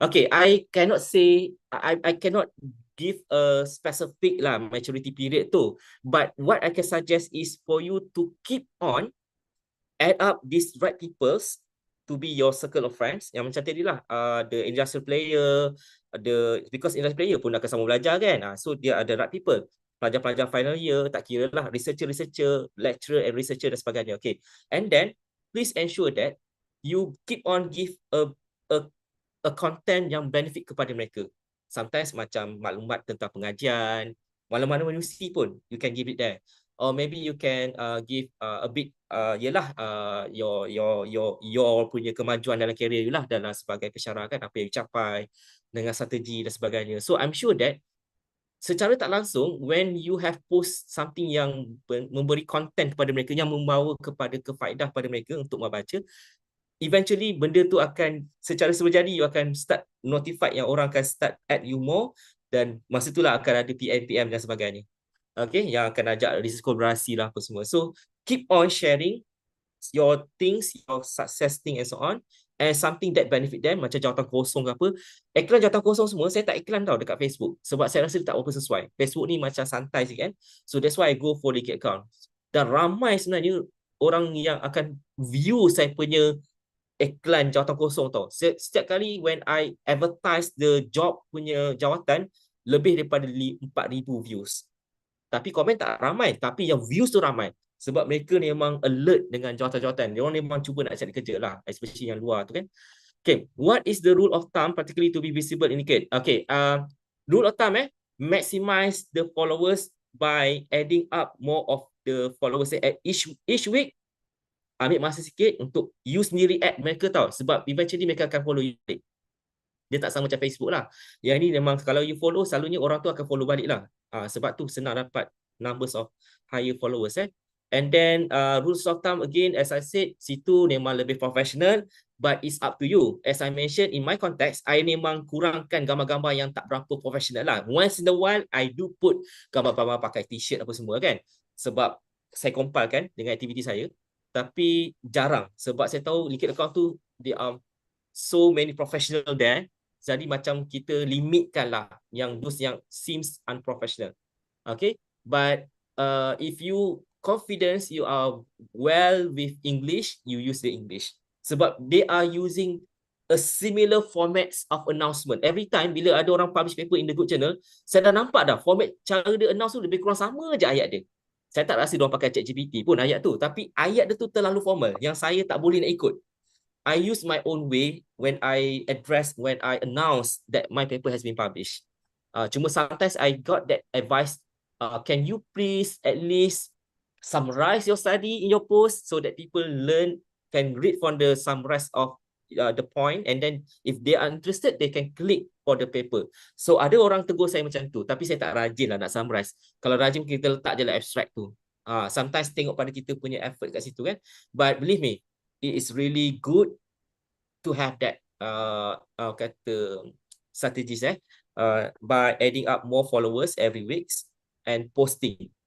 Okay, I cannot say, I cannot give a specific maturity period tu. But what I can suggest is for you to keep on add up these right peoples to be your circle of friends. Yang macam tadi lah, the industrial player, because industrial player pun akan sama belajar kan. So dia ada right people. Pelajar-pelajar final year, tak kira lah, researcher, lecturer and researcher dan sebagainya. Okay. And then, please ensure that you keep on give a content yang benefit kepada mereka. Sometimes macam maklumat tentang pengajian, mana-mana universiti pun, you can give it there. Or maybe you can give a bit your punya kemajuan dalam career you lah, dalam sebagai pensyarah kan, apa yang capai dengan strategi dan sebagainya. So I'm sure that secara tak langsung, when you have post something yang memberi content kepada mereka, yang membawa kepada kefaedah pada mereka untuk membaca, eventually benda tu akan secara sebejadi you akan start notified yang orang akan start add you more, dan masa itulah akan ada PM dan sebagainya. Okay, yang akan ajak riset kolaborasi lah apa semua. So keep on sharing your things, your success thing and so on, and something that benefit them, macam jawatan kosong ke apa. Iklan jawatan kosong semua, saya tak iklan tau dekat Facebook, sebab saya rasa tak apa sesuai. Facebook ni macam santai sikit kan. So that's why I go for the account. Dan ramai sebenarnya orang yang akan view saya punya iklan jawatan kosong tau. Setiap kali when I advertise the job punya jawatan, lebih daripada 4,000 views. Tapi komen tak ramai, tapi yang views tu ramai. Sebab mereka ni memang alert dengan jawatan-jawatan. Dia orang memang cuba nak cari kerja lah, especially yang luar tu kan. Okay, what is the rule of thumb particularly to be visible indicate? Okay, rule of thumb maximize the followers by adding up more of the followers at each week. Ambil masa sikit untuk you sendiri add mereka tau, sebab eventually mereka akan follow you. Dia tak sama macam Facebook lah. Yang ni memang kalau you follow, selalunya orang tu akan follow balik lah. Sebab tu senang dapat numbers of higher followers. And then rules of thumb again, as I said, situ memang lebih professional, but it's up to you. As I mentioned, in my context, I memang kurangkan gambar-gambar yang tak berapa professional lah. Once in a while, I do put gambar-gambar pakai t-shirt apa semua kan. Sebab saya compile kan dengan aktiviti saya. Tapi jarang. Sebab saya tahu linked account tu, there are so many professional there. Jadi macam kita limitkan lah yang those yang seems unprofessional. Okay, but if you confidence you are well with English, you use the English. Sebab they are using a similar formats of announcement. Every time bila ada orang publish paper in the good journal, saya dah nampak dah format cara dia announce tu lebih kurang sama je ayat dia. Saya tak rasa diorang pakai ChatGPT pun ayat tu, tapi ayat dia tu terlalu formal yang saya tak boleh nak ikut. I use my own way when I announce that my paper has been published. Cuma sometimes I got that advice can you please at least summarize your study in your post so that people can read from the summarize of the point, and then if they are interested, they can click for the paper. So ada orang tegur saya macam tu, tapi saya tak rajin lah nak summarize. Kalau rajin kita letak je lah abstract tu. Sometimes tengok pada kita punya effort kat situ kan. But believe me, it is really good to have that kata strategies by adding up more followers every week and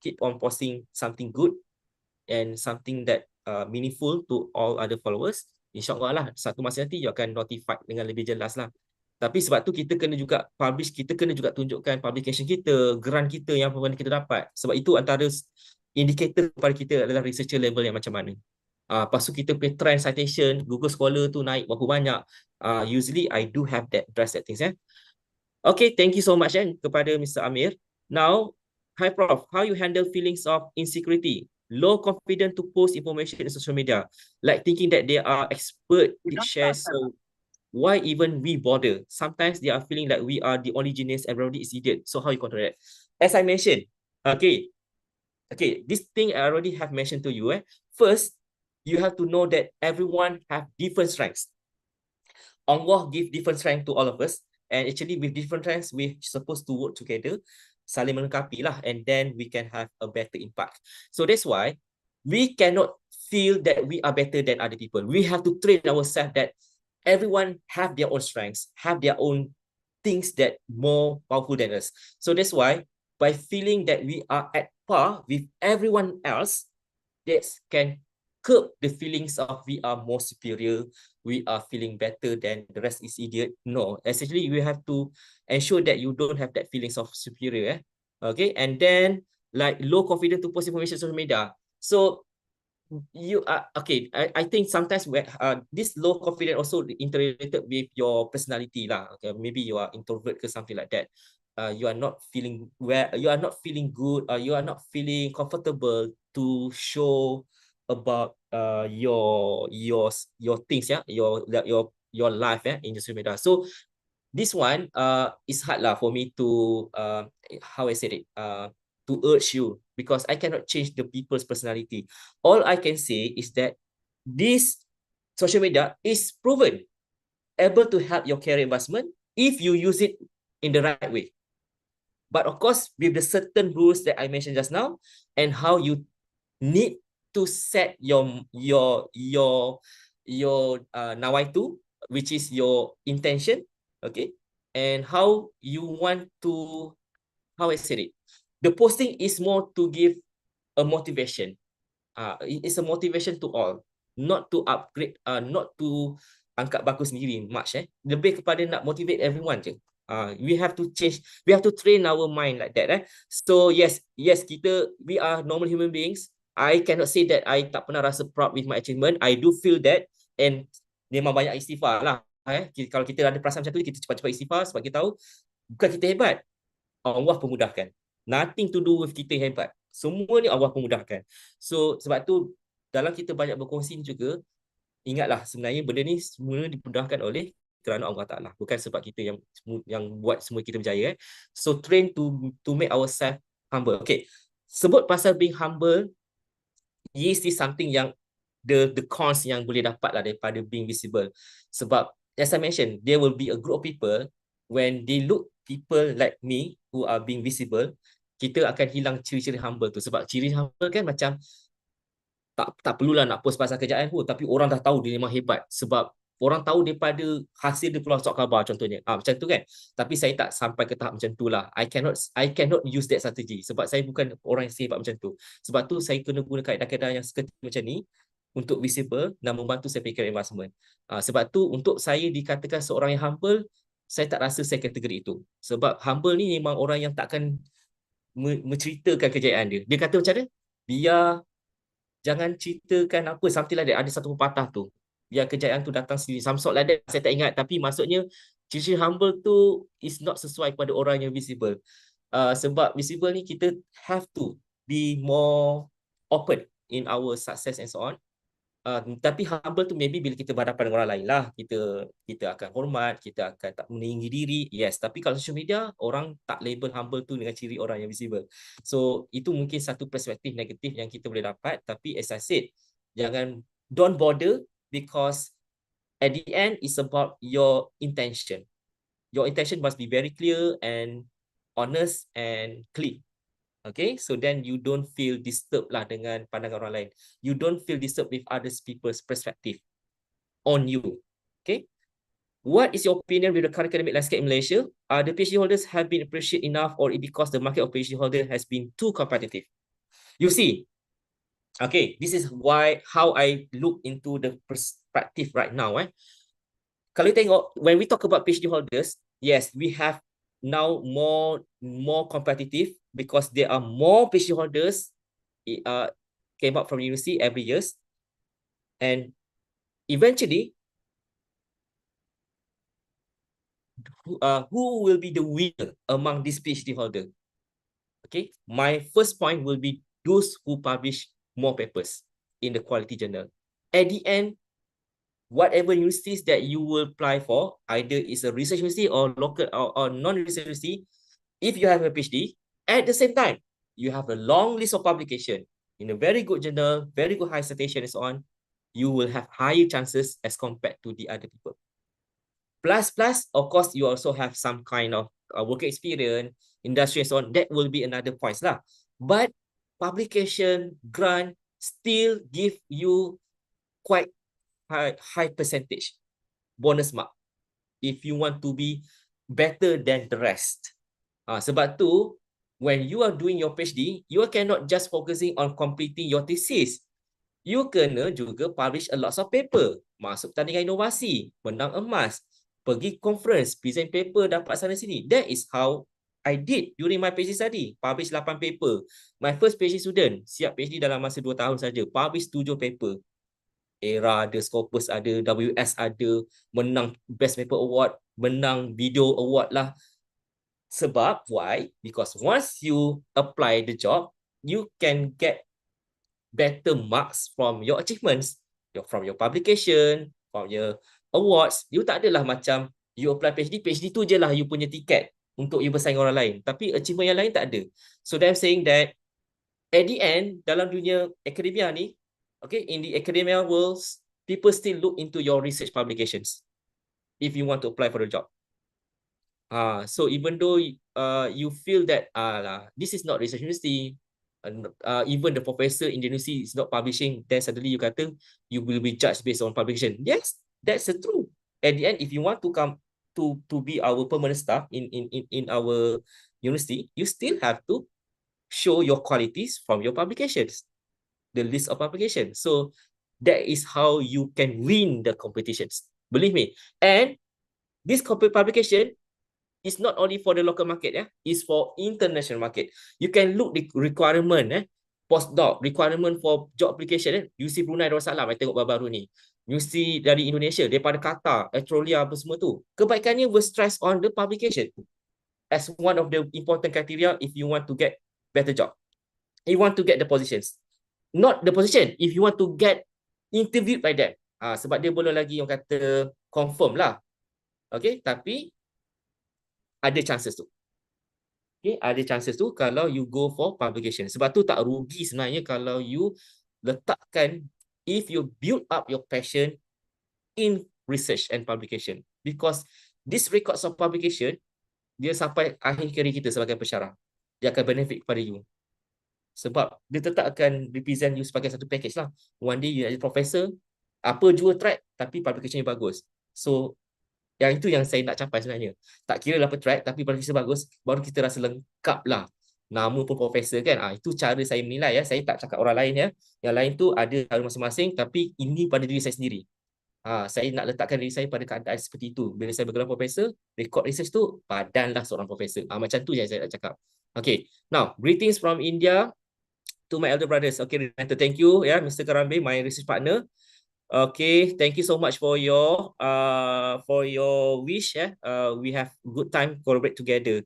keep on posting something good and something that meaningful to all other followers. InsyaAllah lah satu masa nanti you akan notified dengan lebih jelas lah. Tapi sebab tu kita kena juga publish, kita kena juga tunjukkan publication kita, grant kita yang kita dapat. Sebab itu antara indikator kepada kita adalah researcher level yang macam mana. Lepas tu kita punya trend citation, Google Scholar tu naik berapa banyak. Usually I do have that address that things. Okay, thank you so much kepada Mr. Amir. Now, hi Prof, how you handle feelings of insecurity, low confidence to post information in social media, like thinking that they are expert in share, so why even we bother? Sometimes they are feeling like we are the only genius, everybody is idiot. So how you control that? As I mentioned, okay, this thing I already have mentioned to you. First, you have to know that everyone have different strengths. Allah give different strength to all of us, and actually with different strengths, we're supposed to work together, saling melengkapi lah, and then we can have a better impact. So that's why we cannot feel that we are better than other people. We have to train ourselves that everyone have their own strengths, have their own things that more powerful than us. So that's why by feeling that we are at par with everyone else, that can curb the feelings of we are more superior, we are feeling better than the rest is idiot. No, essentially you have to ensure that you don't have that feelings of superior. Okay, and then like low confidence to post information on social media. So you are okay. I think sometimes when this low confidence also interrelated with your personality lah. Okay, maybe you are introvert or something like that. You are not feeling you are not feeling good, or you are not feeling comfortable to show about your things, your life in social media. So this one is hard lah for me to how I said it to urge you, because I cannot change the people's personality. All I can say is that this social media is proven able to help your career advancement if you use it in the right way. But of course, with the certain rules that I mentioned just now, and how you need to set your nawaitu, which is your intention, okay, and how you want to, how I said it, the posting is more to give a motivation. It's a motivation to all, not to upgrade, not to angkat baku sendiri much. Lebih kepada nak motivate everyone je. We have to change, we have to train our mind like that. So yes, we are normal human beings. I cannot say that I tak pernah rasa proud with my achievement. I do feel that, and memang banyak istighfar lah. Kalau kita ada perasaan macam tu, kita cepat-cepat istighfar sebab kita tahu bukan kita hebat, Allah pemudahkan. Nothing to do with kita hebat. Semua ni Allah pemudahkan. So sebab tu dalam kita banyak berkongsi juga, ingatlah sebenarnya benda ni semua dipudahkan oleh kerana Allah Ta'ala, bukan sebab kita yang buat semua kita berjaya. So train to make ourselves humble. Okay, sebut pasal being humble, is this something yang the cons yang boleh dapat lah daripada being visible. Sebab as I mentioned, there will be a group of people, when they look people like me who are being visible, kita akan hilang ciri-ciri humble tu. Sebab ciri humble kan macam tak perlulah nak post pasal kerjaan pun, tapi orang dah tahu dia memang hebat sebab orang tahu daripada hasil dia keluar surat khabar contohnya. Macam tu kan. Tapi saya tak sampai ke tahap macam tu lah. I cannot use that strategy sebab saya bukan orang yang hebat macam tu. Sebab tu saya kena guna kaedah-kaedah yang seketika macam ni untuk visible dan membantu saya fikir advancement. Sebab tu untuk saya dikatakan seorang yang humble, saya tak rasa saya kategori itu. Sebab humble ni memang orang yang takkan menceritakan kejayaan dia. Dia kata macam mana? Biar jangan ceritakan apa, something like that. Ada satu pepatah tu, biar kejayaan tu datang sendiri, some sort like that. Saya tak ingat, tapi maksudnya ciri humble tu is not sesuai kepada orang yang visible. Sebab visible ni kita have to be more open in our success and so on. Tapi humble tu maybe bila kita berhadapan dengan orang lain lah, kita akan hormat, kita akan tak meninggi diri. Yes, tapi kalau social media orang tak label humble tu dengan ciri orang yang visible. So itu mungkin satu perspektif negatif yang kita boleh dapat. Tapi as I said, don't bother, because at the end it's about your intention. Your intention must be very clear and honest and clean. Okay, so then you don't feel disturbed lah dengan pandangan orang lain. You don't feel disturbed with other people's perspective on you. Okay, what is your opinion with the current academic landscape in Malaysia? The PhD holders have been appreciated enough, or it because the market of PhD holder has been too competitive? You see, okay, this is how I look into the perspective right now. Kalau you tengok, when we talk about PhD holders, yes, we have now more competitive because there are more PhD holders came out from university every year, and eventually, who will be the winner among this PhD holder? Okay, my first point will be those who publish more papers in the quality journal. At the end, whatever universities that you will apply for, either it's a research university or local or non-research university, if you have a PhD, at the same time, you have a long list of publication in a very good journal, very good high citation and so on, you will have higher chances as compared to the other people. Plus, of course, you also have some kind of working experience, industry and so on. That will be another point lah. But publication, grant still give you quite high percentage bonus mark if you want to be better than the rest. Sebab tu, when you are doing your PhD, you cannot just focusing on completing your thesis. You kena juga publish a lot of paper, masuk tandingan inovasi, menang emas, pergi conference, present paper, dapat sana sini. That is how I did during my PhD study. Publish 8 paper. My first PhD student, siap PhD dalam masa 2 tahun saja. Publish 7 paper. Era ada, Scopus ada, WS ada, menang Best Paper Award, menang Video Award lah. Sebab, why? Because once you apply the job, you can get better marks from your achievements, from your publication, from your awards. You tak adalah macam you apply PhD tu je lah you punya tiket untuk you bersaing orang lain. Tapi achievement yang lain tak ada. So, I'm saying that at the end, dalam dunia akademia ni, okay, in the academia world, people still look into your research publications if you want to apply for the job. So even though you feel that this is not research university, even the professor in the university is not publishing, then suddenly you kata you will be judged based on publication. Yes, that's the truth. At the end, if you want to come to be our permanent staff in our university, you still have to show your qualities from your publications, the list of publications. So that is how you can win the competitions. Believe me. And this publication is not only for the local market, it's for international market. You can look the requirement, postdoc, requirement for job application. You see Brunei Darussalam, I tengok baru-baru ni. You see dari Indonesia, daripada Qatar, Australia, apa semua tu. Kebaikannya will stress on the publication as one of the important criteria if you want to get better job. You want to get the positions. Not the position, if you want to get interviewed by them. Sebab dia belum lagi yang kata confirm lah. Okay, tapi ada chances tu. Okay, ada chances tu kalau you go for publication. Sebab tu tak rugi sebenarnya kalau you letakkan, if you build up your passion in research and publication. Because this records of publication, dia sampai akhir career kita sebagai pensyarah. Dia akan benefit kepada you. Sebab dia tetap akan represent you sebagai satu package lah. One day you jadi professor, apa jua track, tapi publication bagus. So, yang itu yang saya nak capai sebenarnya. Tak kira apa track, tapi publication bagus, baru kita rasa lengkap lah. Nama pun professor kan. Itu cara saya menilai. Saya tak cakap orang lain. Yang lain tu ada cara masing-masing, tapi ini pada diri saya sendiri. Saya nak letakkan diri saya pada keadaan seperti itu. Bila saya bergelar profesor, record research tu, padanlah seorang profesor. Macam tu yang saya nak cakap. Okay, now, greetings from India to my elder brothers. Okay, thank you, Mr. Karambe, my research partner. Okay, thank you so much for your wish. We have good time collaborate together.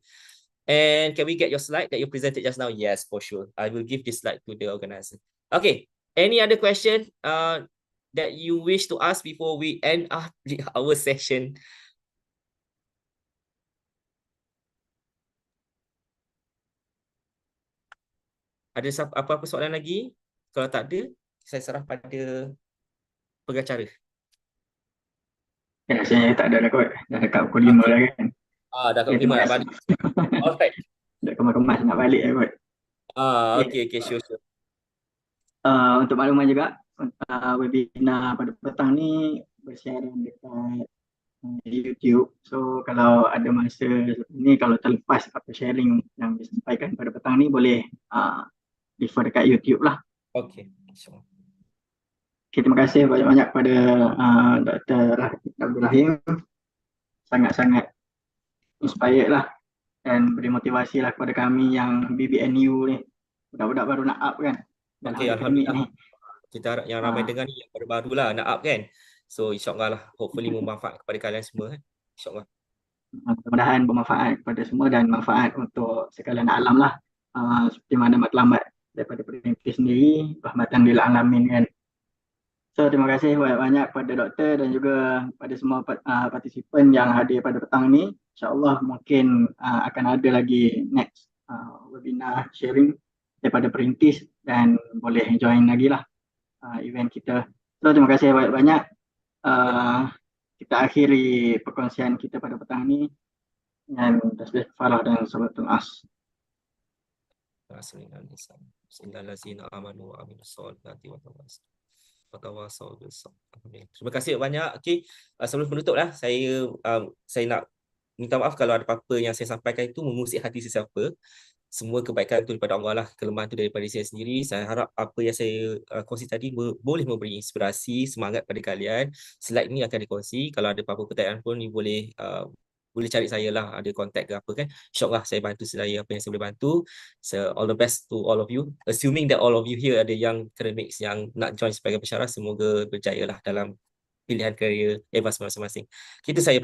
And can we get your slide that you presented just now? Yes, for sure. I will give this slide to the organizer. Okay, any other question? that you wish to ask before we end up our session? Ada apa-apa soalan lagi? Kalau tak ada, saya serah pada pengacara. Ya, saya tak ada dah kot. Dah dekat pukul 5 Okay. dah kan. Dah kat Okay, 5 terima nak kasih. balik. Alright. Dah kemas-kemas nak balik dah kot. Okay, sure. Untuk makluman juga, webinar pada petang ni bersiaran dekat YouTube. So kalau ada masa ni, kalau terlepas apa sharing yang disampaikan pada petang ni, boleh refer dekat YouTube lah. Okay, sure. Okay, terima kasih banyak-banyak pada Dr. Abdul Rahim. Sangat-sangat inspired lah dan beri motivasi lah kepada kami yang BBNU ni. Budak-budak baru nak up kan dalam Okay, akademik ni. Kita harap yang ramai dengar ni yang baru-baru lah nak up kan. So insyaAllah lah, hopefully bermanfaat kepada kalian semua kan. InsyaAllah. Mudah-mudahan bermanfaat kepada semua dan manfaat untuk sekalian alam lah. Seperti mana matlamat daripada perintis sendiri, rahmatan lil alamin kan. So terima kasih banyak-banyak kepada doktor dan juga pada semua partisipan yang hadir pada petang ni. InsyaAllah mungkin akan ada lagi next webinar sharing daripada perintis dan boleh join lagi lah event kita. So terima kasih banyak-banyak. Kita akhiri perkongsian kita pada petang ni dengan tasbih kafarah dan salatul as. Bismillahirrahmanirrahim. Amanu wa amilus solihati wa tawassaw bis sabr. Terima kasih banyak. Okey, sebelum penutup lah, saya nak minta maaf kalau ada apa-apa yang saya sampaikan itu mengusik hati sesiapa. Semua kebaikan itu daripada Allah lah, kelemahan itu daripada saya sendiri. Saya harap apa yang saya kongsi tadi boleh memberi inspirasi, semangat pada kalian. Slide ni akan dikongsi. Kalau ada apa-apa pertanyaan pun, you boleh cari saya lah, ada kontak ke apa kan. InsyaAllah saya bantu saya apa yang saya boleh bantu. So all the best to all of you. Assuming that all of you here ada yang academics yang nak join sebagai pensyarah, semoga berjaya lah dalam pilihan kerjaya advance masing-masing. Itu saya.